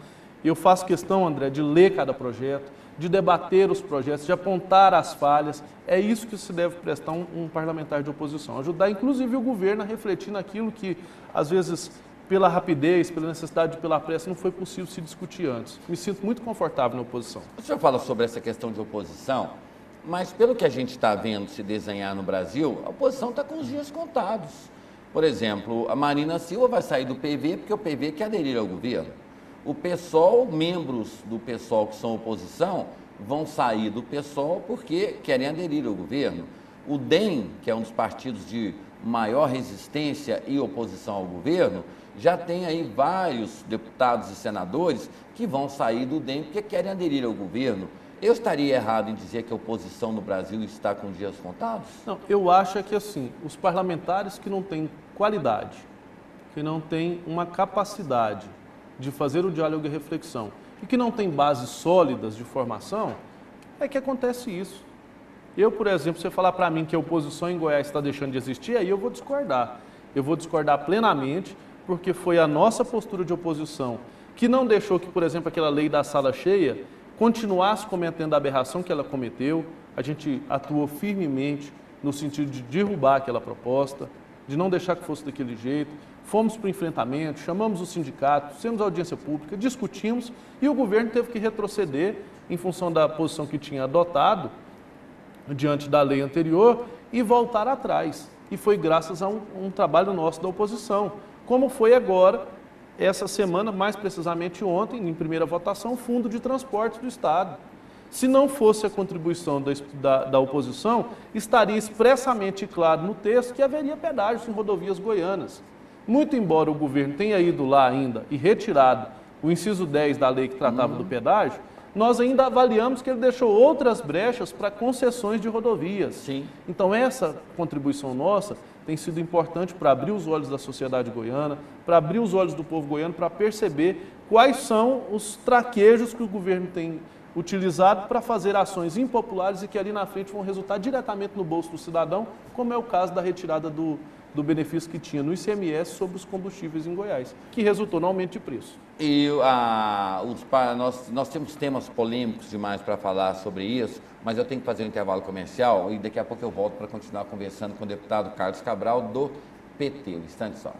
Eu faço questão, André, de ler cada projeto, de debater os projetos, de apontar as falhas. É isso que se deve prestar um parlamentar de oposição. Ajudar, inclusive, o governo a refletir naquilo que, às vezes, pela rapidez, pela necessidade, pela pressa, não foi possível se discutir antes. Me sinto muito confortável na oposição. O senhor fala sobre essa questão de oposição, mas pelo que a gente está vendo se desenhar no Brasil, a oposição está com os dias contados. Por exemplo, a Marina Silva vai sair do PV porque o PV quer aderir ao governo. O PSOL, membros do PSOL que são oposição, vão sair do PSOL porque querem aderir ao governo. O DEM, que é um dos partidos de maior resistência e oposição ao governo, já tem aí vários deputados e senadores que vão sair do DEM porque querem aderir ao governo. Eu estaria errado em dizer que a oposição no Brasil está com dias contados? Não, eu acho que assim, os parlamentares que não têm qualidade, que não têm uma capacidade de fazer o diálogo e reflexão e que não têm bases sólidas de formação, é que acontece isso. Eu, por exemplo, se você falar para mim que a oposição em Goiás está deixando de existir, aí eu vou discordar. Eu vou discordar plenamente, porque foi a nossa postura de oposição que não deixou que, por exemplo, aquela lei da sala cheia continuasse cometendo a aberração que ela cometeu. A gente atuou firmemente no sentido de derrubar aquela proposta, de não deixar que fosse daquele jeito. Fomos para o enfrentamento, chamamos o sindicato, fizemos audiência pública, discutimos e o governo teve que retroceder em função da posição que tinha adotado diante da lei anterior e voltar atrás. E foi graças a um trabalho nosso da oposição, como foi agora, essa semana, mais precisamente ontem, em primeira votação, o Fundo de Transportes do Estado. Se não fosse a contribuição da oposição, estaria expressamente claro no texto que haveria pedágios em rodovias goianas. Muito embora o governo tenha ido lá ainda e retirado o inciso 10 da lei que tratava do pedágio, nós ainda avaliamos que ele deixou outras brechas para concessões de rodovias. Sim. Então essa contribuição nossa tem sido importante para abrir os olhos da sociedade goiana, para abrir os olhos do povo goiano, para perceber quais são os traquejos que o governo tem utilizado para fazer ações impopulares e que ali na frente vão resultar diretamente no bolso do cidadão, como é o caso da retirada do benefício que tinha no ICMS sobre os combustíveis em Goiás, que resultou no aumento de preço. E nós temos temas polêmicos demais para falar sobre isso, mas eu tenho que fazer um intervalo comercial e daqui a pouco eu volto para continuar conversando com o deputado Carlos Cabral, do PT. Um instante só.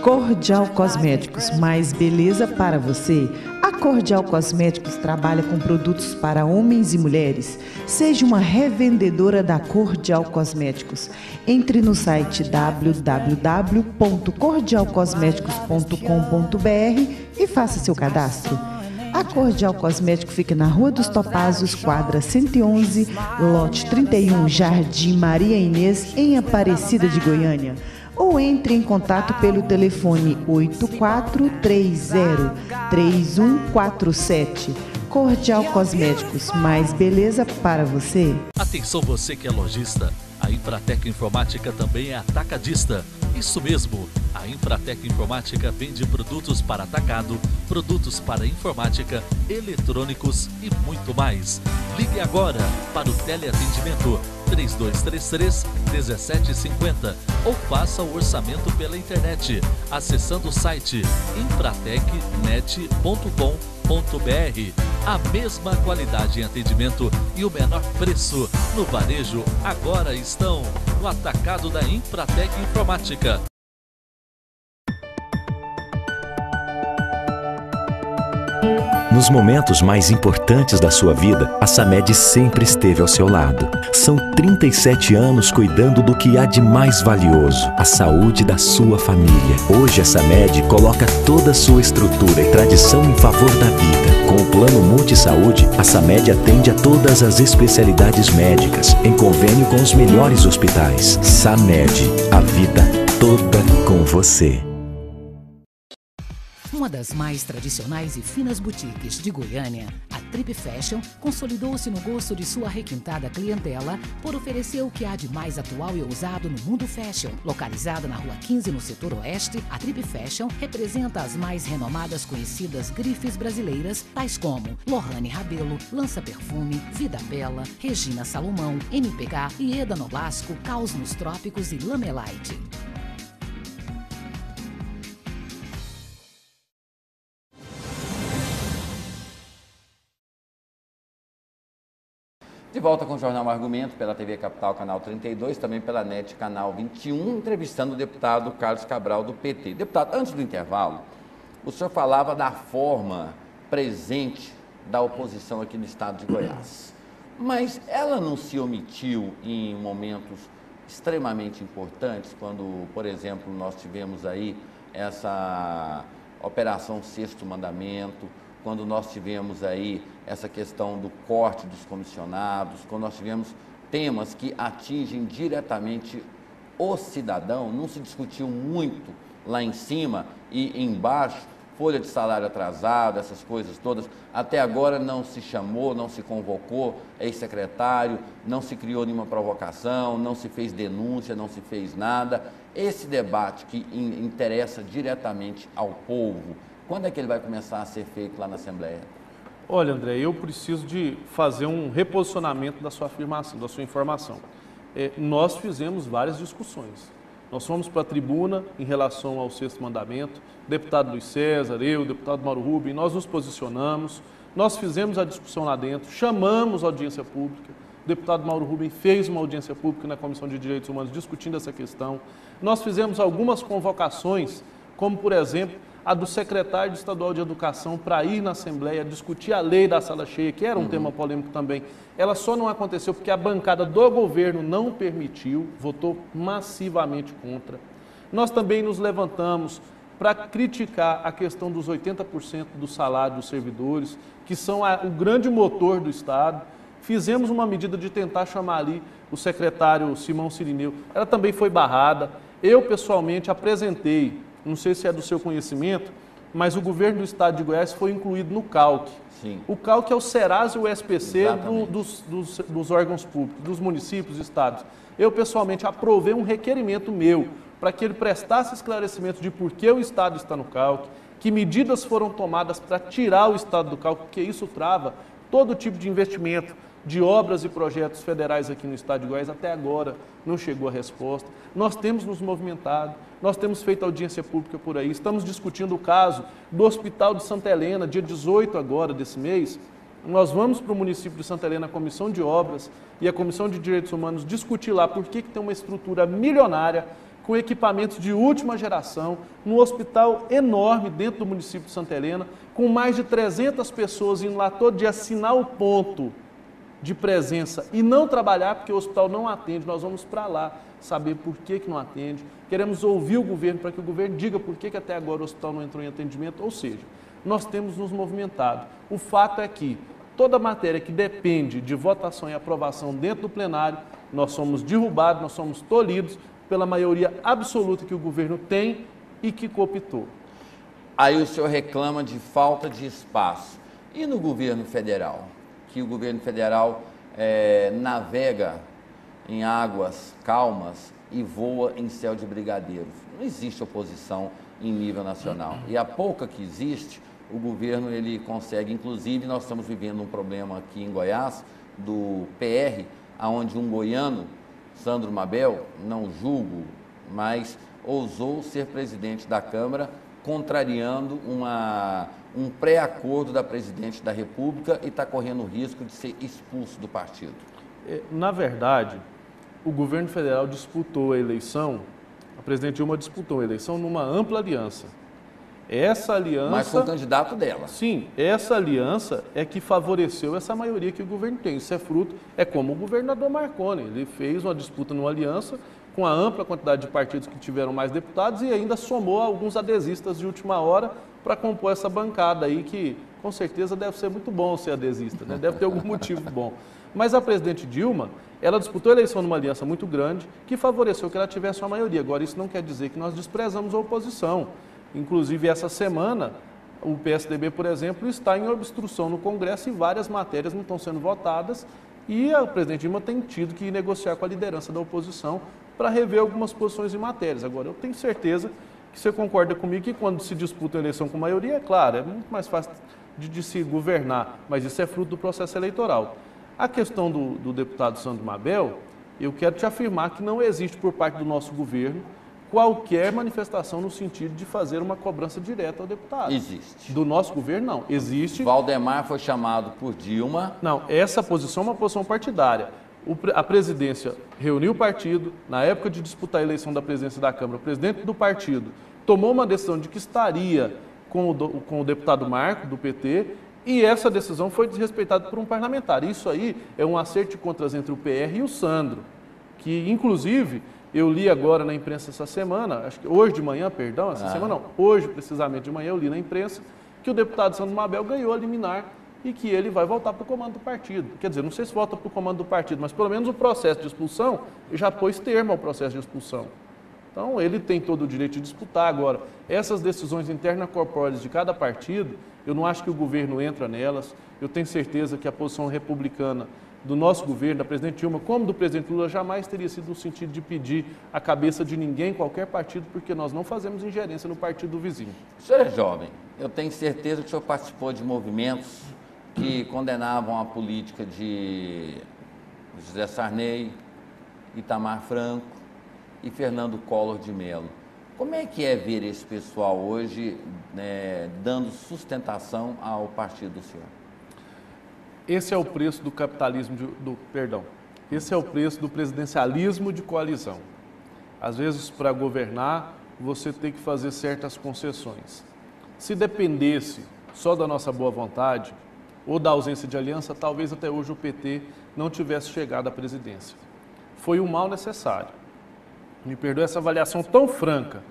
Cordial Cosméticos, mais beleza para você. A Cordial Cosméticos trabalha com produtos para homens e mulheres. Seja uma revendedora da Cordial Cosméticos. Entre no site www.cordialcosméticos.com.br e faça seu cadastro. A Cordial Cosmético fica na Rua dos Topázios, quadra 111, lote 31, Jardim Maria Inês, em Aparecida de Goiânia. Ou entre em contato pelo telefone 8430-3147. Cordial Cosméticos, mais beleza para você. Atenção você que é lojista, a Infratec Informática também é atacadista. Isso mesmo, a Infratec Informática vende produtos para atacado, produtos para informática, eletrônicos e muito mais. Ligue agora para o teleatendimento 3233-1750 ou faça o orçamento pela internet, acessando o site infratecnet.com.br. A mesma qualidade em atendimento e o menor preço no varejo agora estão no atacado da Infratec Informática. Nos momentos mais importantes da sua vida, a Samed sempre esteve ao seu lado. São 37 anos cuidando do que há de mais valioso, a saúde da sua família. Hoje a Samed coloca toda a sua estrutura e tradição em favor da vida. Com o Plano Multisaúde, a Samed atende a todas as especialidades médicas, em convênio com os melhores hospitais. Samed, a vida toda com você. Uma das mais tradicionais e finas boutiques de Goiânia, a Trip Fashion consolidou-se no gosto de sua requintada clientela por oferecer o que há de mais atual e ousado no mundo fashion. Localizada na Rua 15, no setor oeste, a Trip Fashion representa as mais renomadas conhecidas grifes brasileiras, tais como Lohane Rabelo, Lança Perfume, Vida Bela, Regina Salomão, MPK, Ieda Nolasco, Caos nos Trópicos e Lamelite. De volta com o Jornal Argumento, pela TV Capital, canal 32, também pela NET, canal 21, entrevistando o deputado Carlos Cabral, do PT. Deputado, antes do intervalo, o senhor falava da forma presente da oposição aqui no estado de Goiás. Mas ela não se omitiu em momentos extremamente importantes, quando, por exemplo, nós tivemos aí essa Operação Sexto Mandamento, quando nós tivemos aí essa questão do corte dos comissionados, quando nós tivemos temas que atingem diretamente o cidadão, não se discutiu muito lá em cima e embaixo, folha de salário atrasado, essas coisas todas. Até agora não se chamou, não se convocou ex-secretário, não se criou nenhuma provocação, não se fez denúncia, não se fez nada. Esse debate que interessa diretamente ao povo, quando é que ele vai começar a ser feito lá na Assembleia? Olha, André, eu preciso de fazer um reposicionamento da sua afirmação, da sua informação. Nós fizemos várias discussões. Nós fomos para a tribuna em relação ao Sexto Mandamento, o deputado Luiz César, eu, o deputado Mauro Rubem, nós nos posicionamos, nós fizemos a discussão lá dentro, chamamos a audiência pública, o deputado Mauro Rubem fez uma audiência pública na Comissão de Direitos Humanos discutindo essa questão. Nós fizemos algumas convocações, como, por exemplo, a do secretário estadual de Educação para ir na Assembleia discutir a lei da sala cheia, que era um tema polêmico também. Ela só não aconteceu porque a bancada do governo não permitiu, votou massivamente contra. Nós também nos levantamos para criticar a questão dos 80% do salário dos servidores, que são o grande motor do Estado. Fizemos uma medida de tentar chamar ali o secretário Simão Sirineu. Ela também foi barrada. Eu, pessoalmente, apresentei, não sei se é do seu conhecimento, mas o governo do estado de Goiás foi incluído no CALC. Sim. O CALC é o Serasa e o SPC dos órgãos públicos, dos municípios e estados. Eu, pessoalmente, aprovei um requerimento meu para que ele prestasse esclarecimento de por que o estado está no CALC, que medidas foram tomadas para tirar o estado do CALC, porque isso trava todo tipo de investimento, de obras e projetos federais aqui no estado de Goiás. Até agora não chegou a resposta. Nós temos nos movimentado, nós temos feito audiência pública por aí, estamos discutindo o caso do Hospital de Santa Helena, dia 18 agora desse mês. Nós vamos para o município de Santa Helena, a Comissão de Obras e a Comissão de Direitos Humanos, discutir lá por que tem uma estrutura milionária, com equipamentos de última geração, num hospital enorme dentro do município de Santa Helena, com mais de 300 pessoas indo lá todo dia assinar o ponto de presença e não trabalhar porque o hospital não atende. Nós vamos para lá saber por que não atende, queremos ouvir o governo para que o governo diga por que até agora o hospital não entrou em atendimento, ou seja, nós temos nos movimentado. O fato é que toda matéria que depende de votação e aprovação dentro do plenário, nós somos derrubados, nós somos tolhidos pela maioria absoluta que o governo tem e que cooptou. Aí o senhor reclama de falta de espaço. E no governo federal? Que o governo federal navega em águas calmas e voa em céu de brigadeiros. Não existe oposição em nível nacional. E a pouca que existe, o governo ele consegue, inclusive nós estamos vivendo um problema aqui em Goiás, do PR, onde um goiano, Sandro Mabel, não julgo, mas ousou ser presidente da Câmara, contrariando um pré-acordo da presidente da República e está correndo o risco de ser expulso do partido. Na verdade, o governo federal disputou a eleição, a presidente Dilma disputou a eleição numa ampla aliança. Essa aliança... Mas foi o candidato dela. Sim, essa aliança é que favoreceu essa maioria que o governo tem. Isso é fruto, é como o governador Marconi. Ele fez uma disputa numa aliança com a ampla quantidade de partidos que tiveram mais deputados e ainda somou alguns adesistas de última hora para compor essa bancada aí, que com certeza deve ser muito bom ser adesista, né? Deve ter algum motivo bom. Mas a presidente Dilma, ela disputou a eleição numa aliança muito grande que favoreceu que ela tivesse uma maioria. Agora, isso não quer dizer que nós desprezamos a oposição. Inclusive, essa semana, O PSDB, por exemplo, está em obstrução no Congresso e várias matérias não estão sendo votadas e a presidente Dilma tem tido que negociar com a liderança da oposição para rever algumas posições em matérias. Agora, eu tenho certeza que você concorda comigo que quando se disputa a eleição com maioria, é claro, é muito mais fácil de se governar, mas isso é fruto do processo eleitoral. A questão do deputado Sandro Mabel, eu quero te afirmar que não existe por parte do nosso governo qualquer manifestação no sentido de fazer uma cobrança direta ao deputado. Existe. Do nosso governo, não. Existe. Valdemar foi chamado por Dilma. Não, essa posição é uma posição partidária. A presidência reuniu o partido, na época de disputar a eleição da presidência da Câmara, o presidente do partido tomou uma decisão de que estaria com o deputado Marco, do PT, e essa decisão foi desrespeitada por um parlamentar. Isso aí é um acerto de contas entre o PR e o Sandro, que inclusive eu li agora na imprensa essa semana, acho que hoje de manhã, perdão, essa semana não, hoje precisamente de manhã eu li na imprensa que o deputado Sandro Mabel ganhou a liminar e que ele vai voltar para o comando do partido. Quer dizer, não sei se volta para o comando do partido, mas pelo menos o processo de expulsão já pôs termo ao processo de expulsão. Então, ele tem todo o direito de disputar. Agora, essas decisões internas-corpóreas de cada partido, eu não acho que o governo entra nelas. Eu tenho certeza que a posição republicana do nosso governo, da presidente Dilma, como do presidente Lula, jamais teria sido no sentido de pedir a cabeça de ninguém, qualquer partido, porque nós não fazemos ingerência no partido do vizinho. O senhor é jovem. Eu tenho certeza que o senhor participou de movimentos que condenavam a política de José Sarney, Itamar Franco e Fernando Collor de Mello. Como é que é ver esse pessoal hoje, né, dando sustentação ao partido do senhor? Esse é o preço do capitalismo, esse é o preço do presidencialismo de coalizão. Às vezes, para governar, você tem que fazer certas concessões. Se dependesse só da nossa boa vontade ou da ausência de aliança, talvez até hoje o PT não tivesse chegado à presidência. Foi um mal necessário. Me perdoe essa avaliação tão franca.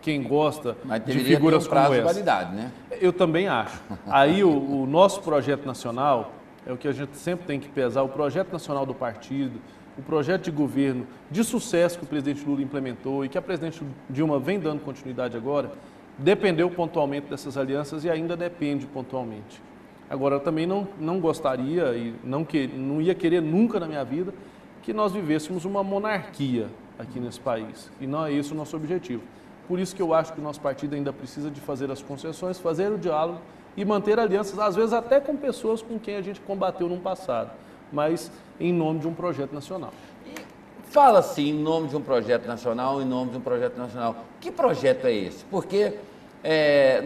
Quem gosta de figuras como essa. Mas deveria ter um prazo de validade, né? Eu também acho. Aí o nosso projeto nacional, é o que a gente sempre tem que pesar, o projeto nacional do partido, o projeto de governo de sucesso que o presidente Lula implementou e que a presidente Dilma vem dando continuidade agora, dependeu pontualmente dessas alianças e ainda depende pontualmente. Agora, eu também não gostaria e não ia querer nunca na minha vida que nós vivêssemos uma monarquia aqui nesse país. E não é esse o nosso objetivo. Por isso que eu acho que o nosso partido ainda precisa de fazer as concessões, fazer o diálogo e manter alianças, às vezes até com pessoas com quem a gente combateu no passado, mas em nome de um projeto nacional. Fala-se em nome de um projeto nacional, em nome de um projeto nacional. Que projeto é esse? Porque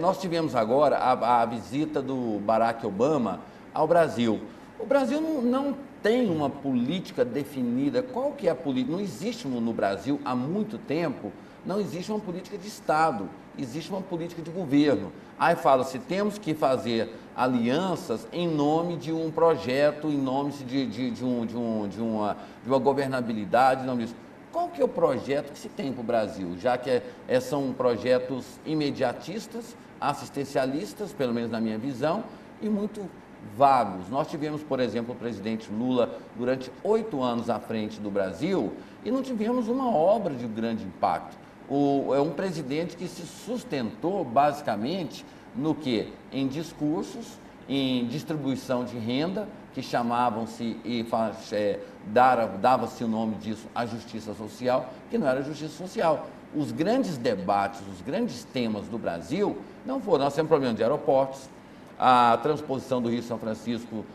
nós tivemos agora a visita do Barack Obama ao Brasil. O Brasil não tem uma política definida. Qual que é a política? Não existe no Brasil há muito tempo, não existe uma política de Estado, existe uma política de governo. Aí fala-se, temos que fazer alianças em nome de um projeto, em nome de uma governabilidade, em nome disso. Qual que é o projeto que se tem para o Brasil? Já que são projetos imediatistas, assistencialistas, pelo menos na minha visão, e muito vagos. Nós tivemos, por exemplo, o presidente Lula durante 8 anos à frente do Brasil e não tivemos uma obra de grande impacto. É um presidente que se sustentou basicamente no quê? Em discursos, em distribuição de renda, que chamavam-se e dava-se o nome disso a justiça social, que não era justiça social. Os grandes debates, os grandes temas do Brasil não foram. Nós temos problema de aeroportos, a transposição do Rio São Francisco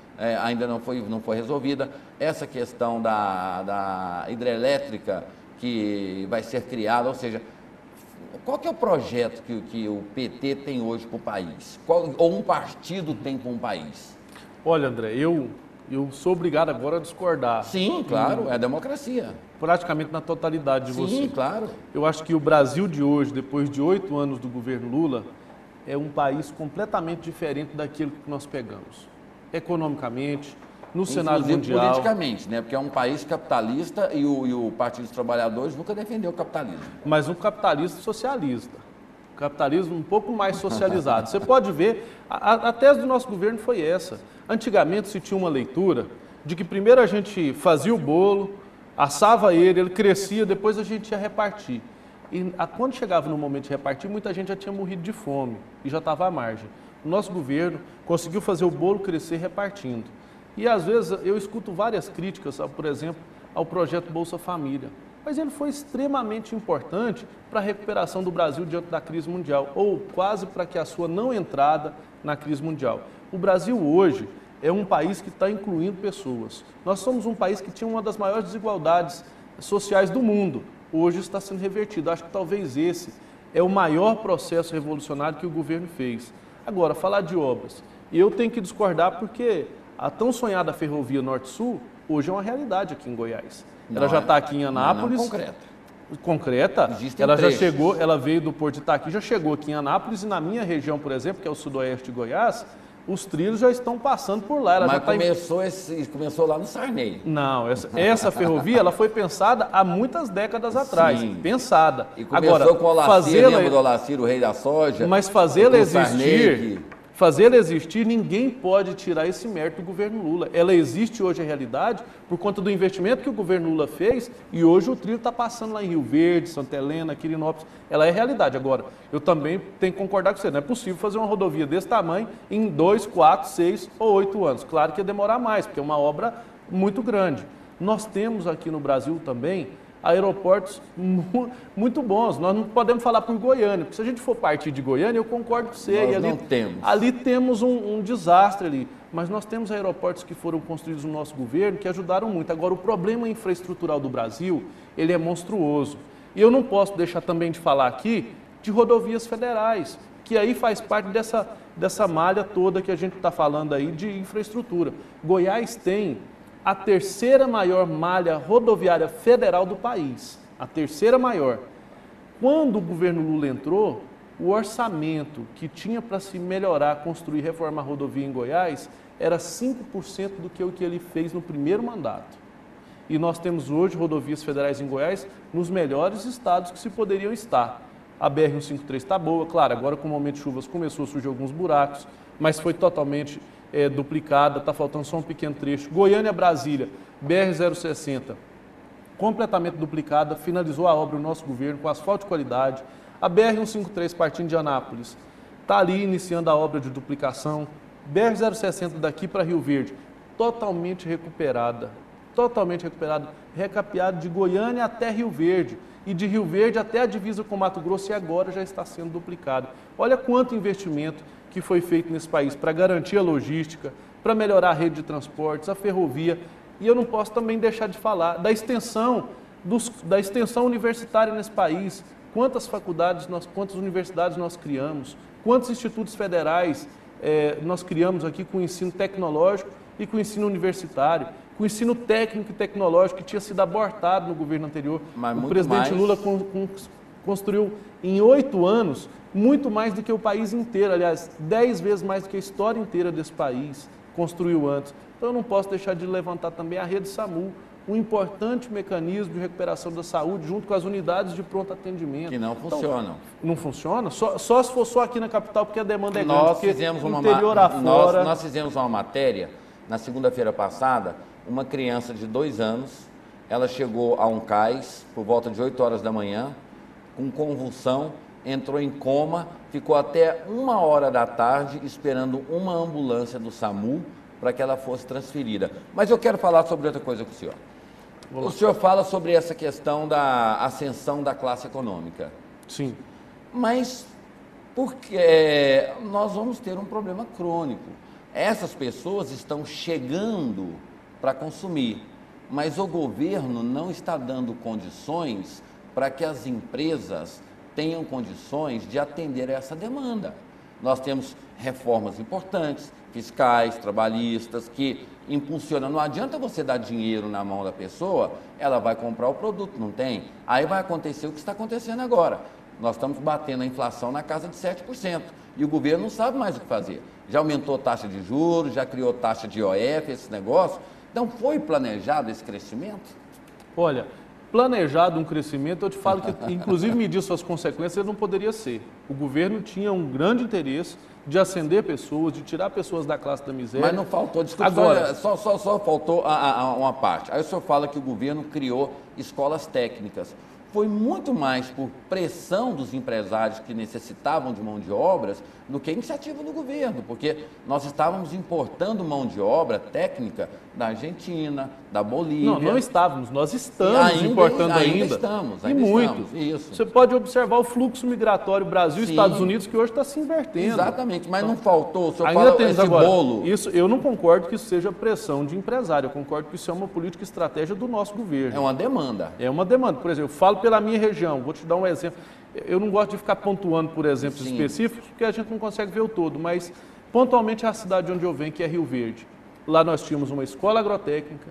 ainda não foi resolvida, essa questão da hidrelétrica que vai ser criada, ou seja, qual que é o projeto que o PT tem hoje para o país? Ou um partido tem para um país? Olha, André, eu sou obrigado agora a discordar. Sim, claro, é a democracia. Praticamente na totalidade de você. Sim, claro. Eu acho que o Brasil de hoje, depois de 8 anos do governo Lula, é um país completamente diferente daquilo que nós pegamos. Economicamente, no cenário mundial. Politicamente, né? Porque é um país capitalista e o Partido dos Trabalhadores nunca defendeu o capitalismo. Mas um capitalismo socialista. Um capitalismo um pouco mais socializado. Você pode ver, a tese do nosso governo foi essa. Antigamente se tinha uma leitura de que primeiro a gente fazia o bolo, assava ele crescia, depois a gente ia repartir. E quando chegava no momento de repartir, muita gente já tinha morrido de fome e já estava à margem. O nosso governo conseguiu fazer o bolo crescer repartindo. E às vezes eu escuto várias críticas, por exemplo, ao projeto Bolsa Família. Mas ele foi extremamente importante para a recuperação do Brasil diante da crise mundial, ou quase para que a sua não entrada na crise mundial. O Brasil hoje é um país que está incluindo pessoas. Nós somos um país que tinha uma das maiores desigualdades sociais do mundo. Hoje está sendo revertido. Acho que talvez esse é o maior processo revolucionário que o governo fez. Agora, falar de obras. E eu tenho que discordar porque a tão sonhada ferrovia Norte-Sul hoje é uma realidade aqui em Goiás. Ela já está aqui em Anápolis. Não concreta. Concreta? Existem ela trechos. Já chegou, ela veio do Porto de Itaqui, já chegou aqui em Anápolis e na minha região, por exemplo, que é o sudoeste de Goiás, os trilhos já estão passando por lá. Ela Mas já começou lá no Sarney. Não, essa ferrovia ela foi pensada há muitas décadas atrás. Sim. Pensada. E começou agora, com o Olacir, lembra do Olacir, o rei da soja? Mas fazê-la com o Sarney, existir, fazê-la existir, ninguém pode tirar esse mérito do governo Lula. Ela existe hoje a realidade por conta do investimento que o governo Lula fez e hoje o trilho está passando lá em Rio Verde, Santa Helena, Quirinópolis. Ela é realidade. Agora, eu também tenho que concordar com você, não é possível fazer uma rodovia desse tamanho em 2, 4, 6 ou 8 anos. Claro que ia demorar mais, porque é uma obra muito grande. Nós temos aqui no Brasil também aeroportos muito bons. Nós não podemos falar por Goiânia, porque se a gente for partir de Goiânia, eu concordo com você. Nós não temos. Ali temos um desastre ali, mas nós temos aeroportos que foram construídos no nosso governo que ajudaram muito. Agora, o problema infraestrutural do Brasil, ele é monstruoso. E eu não posso deixar também de falar aqui de rodovias federais, que aí faz parte dessa malha toda que a gente está falando aí de infraestrutura. Goiás tem a terceira maior malha rodoviária federal do país, a terceira maior. Quando o governo Lula entrou, o orçamento que tinha para se melhorar, construir e reformar a rodovia em Goiás era 5% do que o que ele fez no primeiro mandato. E nós temos hoje rodovias federais em Goiás nos melhores estados que se poderiam estar. A BR-153 está boa, claro, agora com o momento de chuvas começou a surgir alguns buracos, mas foi totalmente duplicada, está faltando só um pequeno trecho. Goiânia-Brasília, BR-060, completamente duplicada, finalizou a obra do nosso governo com asfalto de qualidade. A BR-153 partindo de Anápolis, está ali iniciando a obra de duplicação. BR-060 daqui para Rio Verde, totalmente recuperada, recapeada de Goiânia até Rio Verde e de Rio Verde até a divisa com Mato Grosso e agora já está sendo duplicado. Olha quanto investimento que foi feito nesse país para garantir a logística, para melhorar a rede de transportes, a ferrovia. E eu não posso também deixar de falar da extensão universitária nesse país. Quantas faculdades, quantas universidades nós criamos, quantos institutos federais nós criamos aqui com ensino tecnológico e com ensino universitário, com ensino técnico e tecnológico que tinha sido abortado no governo anterior. O presidente Lula construiu em 8 anos muito mais do que o país inteiro, aliás, 10 vezes mais do que a história inteira desse país construiu antes. Então eu não posso deixar de levantar também a rede SAMU, um importante mecanismo de recuperação da saúde junto com as unidades de pronto atendimento. Que não funcionam. Não funciona? Só se for só aqui na capital, porque a demanda é grande. Nós fizemos nós fizemos uma matéria, na segunda-feira passada, uma criança de 2 anos, ela chegou a um cais por volta de 8 horas da manhã, com convulsão, entrou em coma, ficou até 1h da tarde esperando uma ambulância do SAMU para que ela fosse transferida. Mas eu quero falar sobre outra coisa com o senhor. O senhor fala sobre essa questão da ascensão da classe econômica. Sim. Mas porque nós vamos ter um problema crônico. Essas pessoas estão chegando para consumir, mas o governo não está dando condições para que as empresas tenham condições de atender a essa demanda. Nós temos reformas importantes, fiscais, trabalhistas, que impulsionam. Não adianta você dar dinheiro na mão da pessoa, ela vai comprar o produto, não tem? Aí vai acontecer o que está acontecendo agora. Nós estamos batendo a inflação na casa de 7%. E o governo não sabe mais o que fazer. Já aumentou taxa de juros, já criou taxa de IOF, esse negócio. Então, foi planejado esse crescimento? Olha, planejado um crescimento, eu te falo que, inclusive, medir suas consequências não poderia ser. O governo tinha um grande interesse de ascender pessoas, de tirar pessoas da classe da miséria. Mas não faltou, desculpa, agora, só faltou uma parte. Aí o senhor fala que o governo criou escolas técnicas. foi muito mais por pressão dos empresários que necessitavam de mão de obras do que iniciativa do governo, porque nós estávamos importando mão de obra técnica da Argentina, da Bolívia. Não estávamos, nós estamos importando ainda. Ainda muito. Estamos, isso. Você pode observar o fluxo migratório Brasil e Sim. Estados Unidos, que hoje está se invertendo. Exatamente, mas não faltou, o senhor Ainda fala temos esse agora, bolo. isso, eu não concordo que isso seja pressão de empresário, eu concordo que isso é uma política e estratégia do nosso governo. É uma demanda. É uma demanda. Por exemplo, eu falo pela minha região, vou te dar um exemplo. Eu não gosto de ficar pontuando por exemplos Sim. específicos, porque a gente não consegue ver o todo, mas pontualmente a cidade onde eu venho, que é Rio Verde. Lá nós tínhamos uma escola agrotécnica,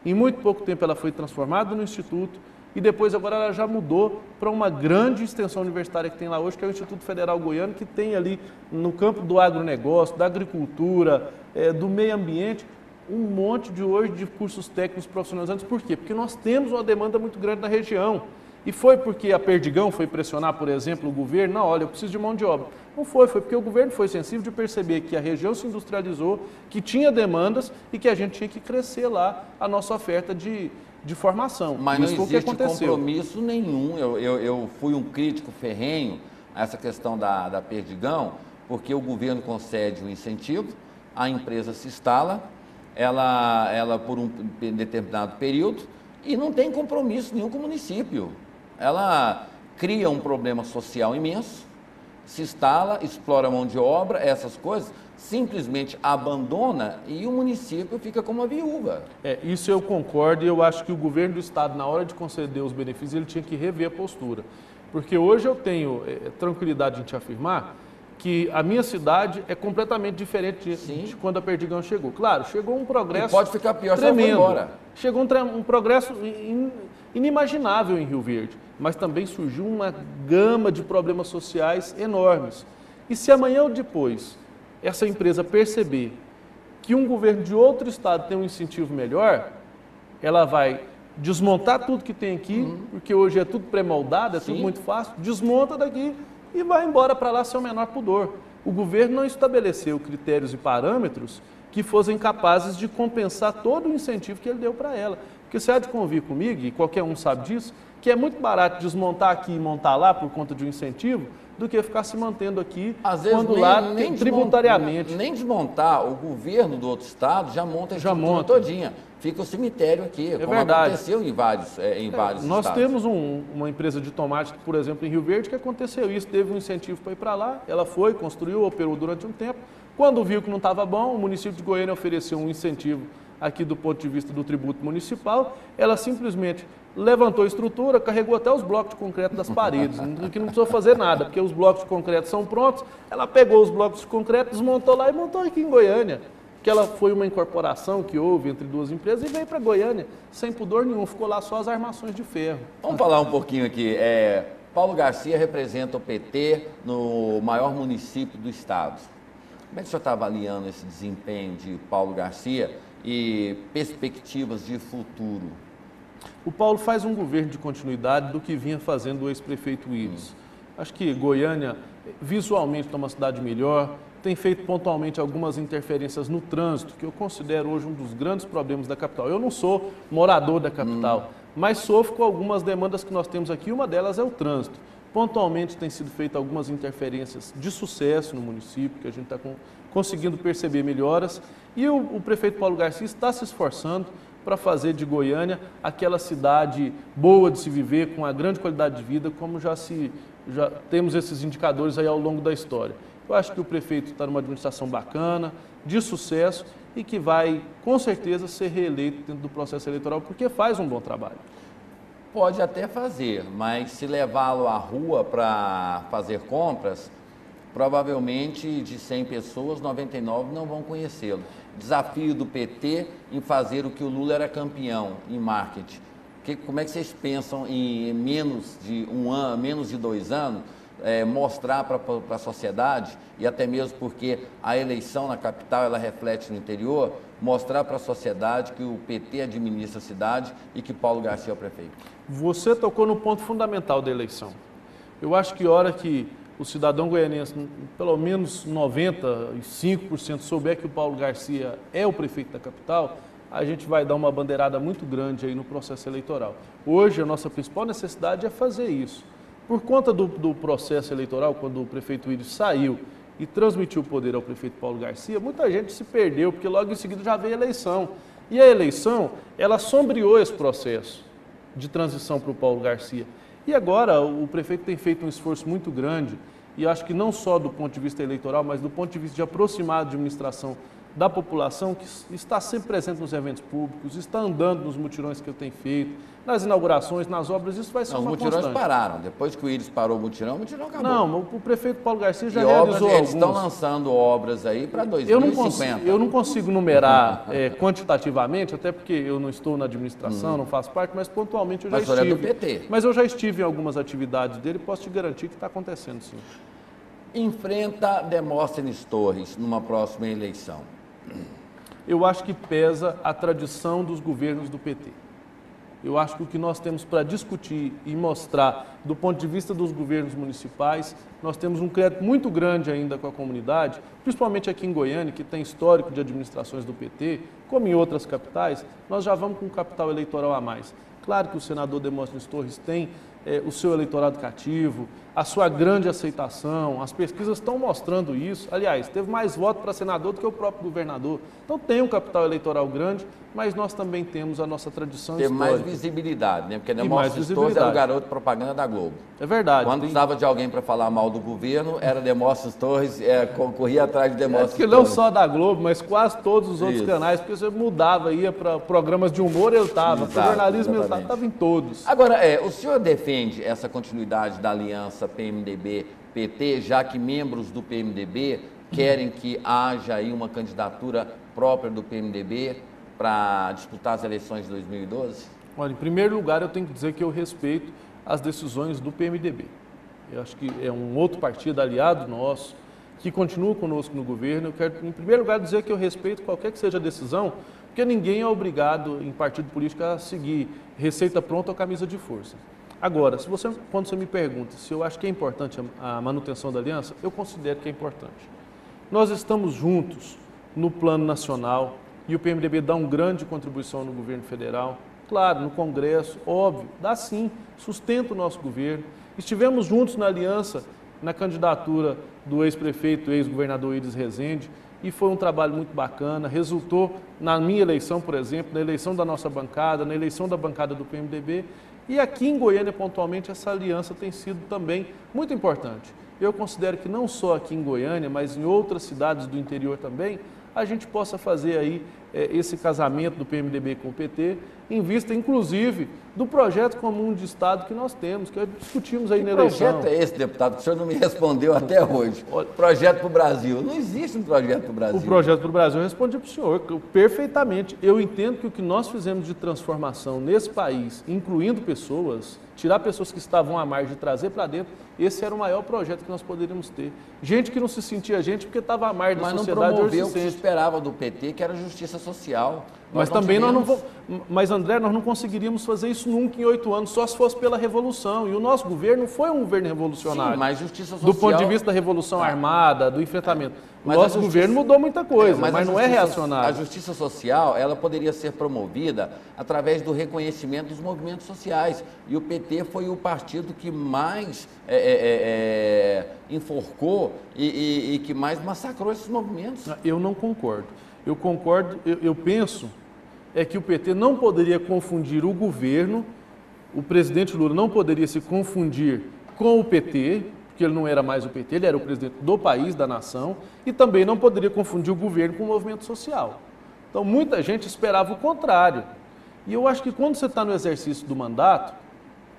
em muito pouco tempo ela foi transformada no instituto, e depois agora ela já mudou para uma grande extensão universitária que tem lá hoje, que é o Instituto Federal Goiano, que tem ali no campo do agronegócio, da agricultura, do meio ambiente, um monte de hoje de cursos técnicos profissionalizantes. Por quê? Porque nós temos uma demanda muito grande na região. E foi porque a Perdigão foi pressionar, por exemplo, o governo, não, olha, eu preciso de mão de obra. Não foi porque o governo foi sensível de perceber que a região se industrializou, que tinha demandas e que a gente tinha que crescer lá a nossa oferta de formação. Mas isso não foi o existe que aconteceu. compromisso nenhum. Eu fui um crítico ferrenho a essa questão da Perdigão, porque o governo concede um incentivo, a empresa se instala, ela por um determinado período, e não tem compromisso nenhum com o município. Ela cria um problema social imenso, se instala, explora a mão de obra, essas coisas, simplesmente abandona e o município fica como uma viúva. Isso eu concordo, e eu acho que o governo do estado, na hora de conceder os benefícios, ele tinha que rever a postura. Porque hoje eu tenho tranquilidade em te afirmar que a minha cidade é completamente diferente de quando a Perdigão chegou. Claro, chegou um progresso E pode ficar pior tremendo. se ela for embora. Chegou um progresso inimaginável em Rio Verde, mas também surgiu uma gama de problemas sociais enormes. E se amanhã ou depois essa empresa perceber que um governo de outro estado tem um incentivo melhor, ela vai desmontar tudo que tem aqui, porque hoje é tudo pré-moldado, é tudo muito fácil, desmonta daqui e vai embora para lá sem o menor pudor. O governo não estabeleceu critérios e parâmetros que fossem capazes de compensar todo o incentivo que ele deu para ela. Porque você há de convir comigo, e qualquer um sabe disso, que é muito barato desmontar aqui e montar lá por conta de um incentivo, do que ficar se mantendo aqui, Às vezes, quando lá tributariamente. Nem desmontar, o governo do outro estado já monta a estrutura todinha. Fica o cemitério aqui, como verdade. aconteceu em vários Nós estados. temos uma empresa de tomate, por exemplo, em Rio Verde, que aconteceu isso, teve um incentivo para ir para lá, ela foi, construiu, operou durante um tempo. Quando viu que não estava bom, o município de Goiânia ofereceu um incentivo aqui do ponto de vista do tributo municipal, ela simplesmente levantou a estrutura, carregou até os blocos de concreto das paredes, que não precisou fazer nada, porque os blocos de concreto são prontos, ela pegou os blocos de concreto, desmontou lá e montou aqui em Goiânia, que ela foi uma incorporação que houve entre duas empresas e veio para Goiânia, sem pudor nenhum, ficou lá só as armações de ferro. Vamos falar um pouquinho aqui. Paulo Garcia representa o PT no maior município do estado. Como é que o senhor está avaliando esse desempenho de Paulo Garcia e perspectivas de futuro? O Paulo faz um governo de continuidade do que vinha fazendo o ex-prefeito Ives. Acho que Goiânia, visualmente, é uma cidade melhor, tem feito pontualmente algumas interferências no trânsito, que eu considero hoje um dos grandes problemas da capital. Eu não sou morador da capital, mas sofro com algumas demandas que nós temos aqui, uma delas é o trânsito. Pontualmente tem sido feitas algumas interferências de sucesso no município, que a gente está conseguindo perceber melhoras, e o prefeito Paulo Garcia está se esforçando para fazer de Goiânia aquela cidade boa de se viver, com uma grande qualidade de vida, como já temos esses indicadores aí ao longo da história. Eu acho que o prefeito está numa administração bacana, de sucesso, e que vai, com certeza, ser reeleito dentro do processo eleitoral, porque faz um bom trabalho. Pode até fazer, mas se levá-lo à rua para fazer compras, provavelmente de 100 pessoas, 99 não vão conhecê-lo. Desafio do PT em fazer o que o Lula era campeão em marketing. Como é que vocês pensam em menos de um ano, menos de 2 anos, mostrar para a sociedade, e até mesmo porque a eleição na capital ela reflete no interior, mostrar para a sociedade que o PT administra a cidade e que Paulo Garcia é o prefeito? Você tocou no ponto fundamental da eleição. Eu acho que a hora que o cidadão goianense, pelo menos 95% souber que o Paulo Garcia é o prefeito da capital, a gente vai dar uma bandeirada muito grande aí no processo eleitoral. Hoje, a nossa principal necessidade é fazer isso. Por conta do processo eleitoral, quando o prefeito Íris saiu e transmitiu o poder ao prefeito Paulo Garcia, muita gente se perdeu, porque logo em seguida já veio a eleição. E a eleição, ela sombreou esse processo de transição para o Paulo Garcia. E agora o prefeito tem feito um esforço muito grande, e acho que não só do ponto de vista eleitoral, mas do ponto de vista de aproximar a administração da população, que está sempre presente nos eventos públicos, está andando nos mutirões que eu tenho feito, nas inaugurações, nas obras, isso vai ser uma constante. Os mutirões pararam. Depois que o Íris parou o mutirão acabou. Não, o prefeito Paulo Garcia já realizou realizou alguns. Eles estão lançando obras aí para 2050. Eu não consigo numerar quantitativamente, até porque eu não estou na administração, não faço parte, mas pontualmente eu já estive. Mas é do PT. Mas eu já estive em algumas atividades dele e posso te garantir que está acontecendo, sim. Enfrenta Demóstenes Torres numa próxima eleição. Eu acho que pesa a tradição dos governos do PT. Eu acho que o que nós temos para discutir e mostrar do ponto de vista dos governos municipais, nós temos um crédito muito grande ainda com a comunidade, principalmente aqui em Goiânia, que tem histórico de administrações do PT, como em outras capitais, nós já vamos com um capital eleitoral a mais. Claro que o senador Demóstenes Torres tem o seu eleitorado cativo, a sua grande aceitação, as pesquisas estão mostrando isso. Aliás, teve mais voto para senador do que o próprio governador. Então tem um capital eleitoral grande, mas nós também temos a nossa tradição histórica. Tem mais visibilidade, né? Porque Demóstenes Torres era o garoto propaganda da Globo. É verdade. Quando precisava de alguém para falar mal do governo, era Demóstenes Torres, corria atrás de Demóstenes Torres. Não só da Globo, mas quase todos os outros canais, porque você mudava, ia para programas de humor, ele estava, para jornalismo, ele estava em todos. Agora, o senhor defende essa continuidade da aliança PMDB-PT, já que membros do PMDB querem que haja aí uma candidatura própria do PMDB para disputar as eleições de 2012? Olha, em primeiro lugar, eu tenho que dizer que eu respeito as decisões do PMDB. Eu acho que é um outro partido aliado nosso, que continua conosco no governo. Eu quero, em primeiro lugar, dizer que eu respeito qualquer que seja a decisão, porque ninguém é obrigado, em partido político, a seguir receita pronta ou camisa de força. Agora, quando você me pergunta se eu acho que é importante a manutenção da aliança, eu considero que é importante. Nós estamos juntos no plano nacional e o PMDB dá uma grande contribuição no governo federal. Claro, no Congresso, óbvio, dá sim, sustenta o nosso governo. Estivemos juntos na aliança, na candidatura do ex-prefeito, ex-governador Íris Rezende, e foi um trabalho muito bacana, resultou na minha eleição, por exemplo, na eleição da nossa bancada, na eleição da bancada do PMDB, e aqui em Goiânia, pontualmente, essa aliança tem sido também muito importante. Eu considero que não só aqui em Goiânia, mas em outras cidades do interior também, a gente possa fazer aí esse casamento do PMDB com o PT, em vista, inclusive, do projeto comum de Estado que nós temos, que discutimos aí na eleição. Que projeto é esse, deputado, que o senhor não me respondeu até hoje? Projeto para o Brasil. Não existe um projeto para o Brasil. O projeto para o Brasil, eu respondi para o senhor perfeitamente. Eu entendo que o que nós fizemos de transformação nesse país, incluindo pessoas, tirar pessoas que estavam à margem e trazer para dentro, esse era o maior projeto que nós poderíamos ter. Gente que não se sentia gente porque estava à margem da sociedade. Mas não promoveu o que se esperava do PT, que era justiça social. Mas também nós não vamos... Mas, André, nós não conseguiríamos fazer isso nunca em 8 anos, só se fosse pela Revolução. E o nosso governo foi um governo revolucionário. Sim, mas justiça social... Do ponto de vista da Revolução Armada, do enfrentamento. O nosso governo mudou muita coisa, mas não é reacionário. A justiça social, ela poderia ser promovida através do reconhecimento dos movimentos sociais. E o PT foi o partido que mais enforcou e que mais massacrou esses movimentos. Eu não concordo. Eu concordo, eu penso que o PT não poderia confundir o governo, o presidente Lula não poderia se confundir com o PT, porque ele não era mais o PT, ele era o presidente do país, da nação, e também não poderia confundir o governo com o movimento social. Então, muita gente esperava o contrário. E eu acho que quando você está no exercício do mandato,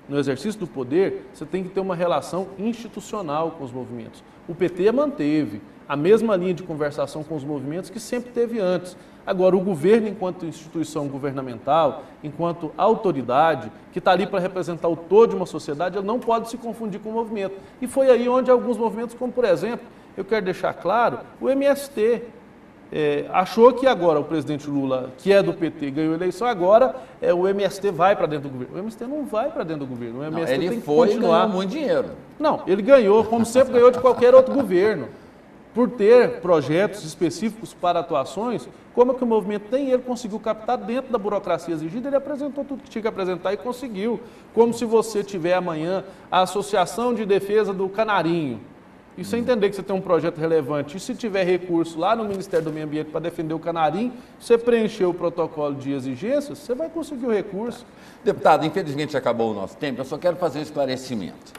no exercício do poder, você tem que ter uma relação institucional com os movimentos. O PT manteve a mesma linha de conversação com os movimentos que sempre teve antes. Agora, o governo, enquanto instituição governamental, enquanto autoridade, que está ali para representar o todo de uma sociedade, ele não pode se confundir com o movimento. E foi aí onde alguns movimentos, como por exemplo, eu quero deixar claro, o MST, achou que agora o presidente Lula, que é do PT, ganhou a eleição, agora o MST vai para dentro do governo. O MST não vai para dentro do governo. O MST não, ele tem que foi continuar. E ganhou muito dinheiro. Não, ele ganhou, como sempre ganhou de qualquer outro governo. por ter projetos específicos para atuações, como é que o movimento tem, ele conseguiu captar dentro da burocracia exigida, ele apresentou tudo que tinha que apresentar e conseguiu. Como se você tiver amanhã a Associação de Defesa do Canarinho, e você entender que você tem um projeto relevante, e se tiver recurso lá no Ministério do Meio Ambiente para defender o canarinho, você preencheu o protocolo de exigências, você vai conseguir o recurso. Deputado, infelizmente acabou o nosso tempo, eu só quero fazer um esclarecimento.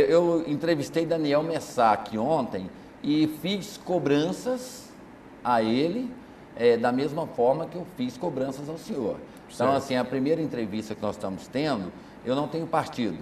Eu entrevistei Daniel Messac ontem e fiz cobranças a ele da mesma forma que eu fiz cobranças ao senhor. Então, assim, a primeira entrevista que nós estamos tendo, eu não tenho partido.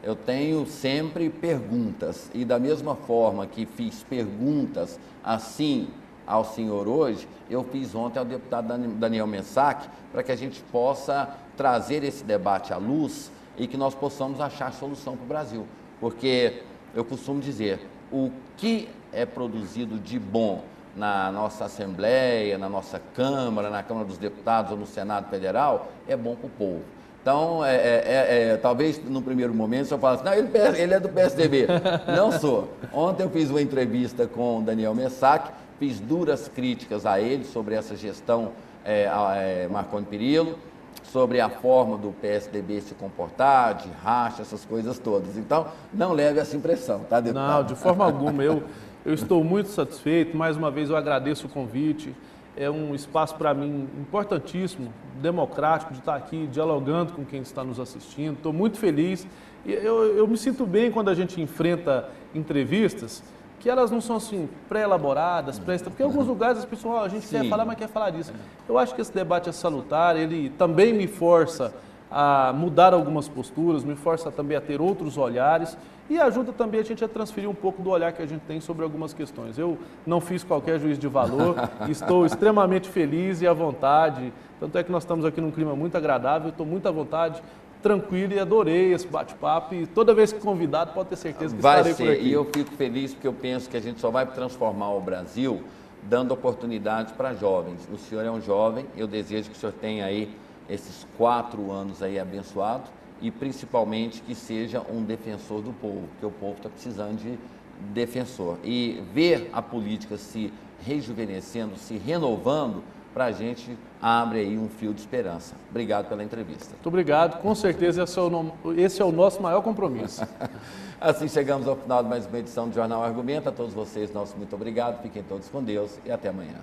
Eu tenho sempre perguntas e da mesma forma que fiz perguntas assim ao senhor hoje, eu fiz ontem ao deputado Daniel Messac para que a gente possa trazer esse debate à luz e que nós possamos achar solução para o Brasil. Porque eu costumo dizer, o que é produzido de bom na nossa Assembleia, na nossa Câmara, na Câmara dos Deputados ou no Senado Federal, é bom para o povo. Então, talvez no primeiro momento você fale assim, não, ele é do PSDB. Não sou. Ontem eu fiz uma entrevista com o Daniel Messac, fiz duras críticas a ele sobre essa gestão Marconi Perillo, sobre a forma do PSDB se comportar, de racha, essas coisas todas. Então, não leve essa impressão, tá, deputado? Não, de forma alguma. Eu estou muito satisfeito. Mais uma vez, eu agradeço o convite. É um espaço para mim importantíssimo, democrático, de estar aqui dialogando com quem está nos assistindo. Estou muito feliz. E eu me sinto bem quando a gente enfrenta entrevistas que elas não são assim pré-elaboradas, porque em alguns lugares as pessoas, a gente quer falar, mas quer falar disso. Eu acho que esse debate é salutar, ele também me força a mudar algumas posturas, me força também a ter outros olhares e ajuda também a gente a transferir um pouco do olhar que a gente tem sobre algumas questões. Eu não fiz qualquer juízo de valor, estou extremamente feliz e à vontade, tanto é que nós estamos aqui num clima muito agradável, estou muito à vontade, tranquilo e adorei esse bate-papo e toda vez que convidado pode ter certeza que estarei por aqui. E eu fico feliz porque eu penso que a gente só vai transformar o Brasil dando oportunidades para jovens. O senhor é um jovem, eu desejo que o senhor tenha aí esses 4 anos aí abençoados e principalmente que seja um defensor do povo, porque o povo está precisando de defensor. E ver a política se rejuvenescendo, se renovando, para a gente abre aí um fio de esperança. Obrigado pela entrevista. Muito obrigado, com certeza esse é o nosso maior compromisso. Assim chegamos ao final de mais uma edição do Jornal Argumento. A todos vocês, nosso muito obrigado, fiquem todos com Deus e até amanhã.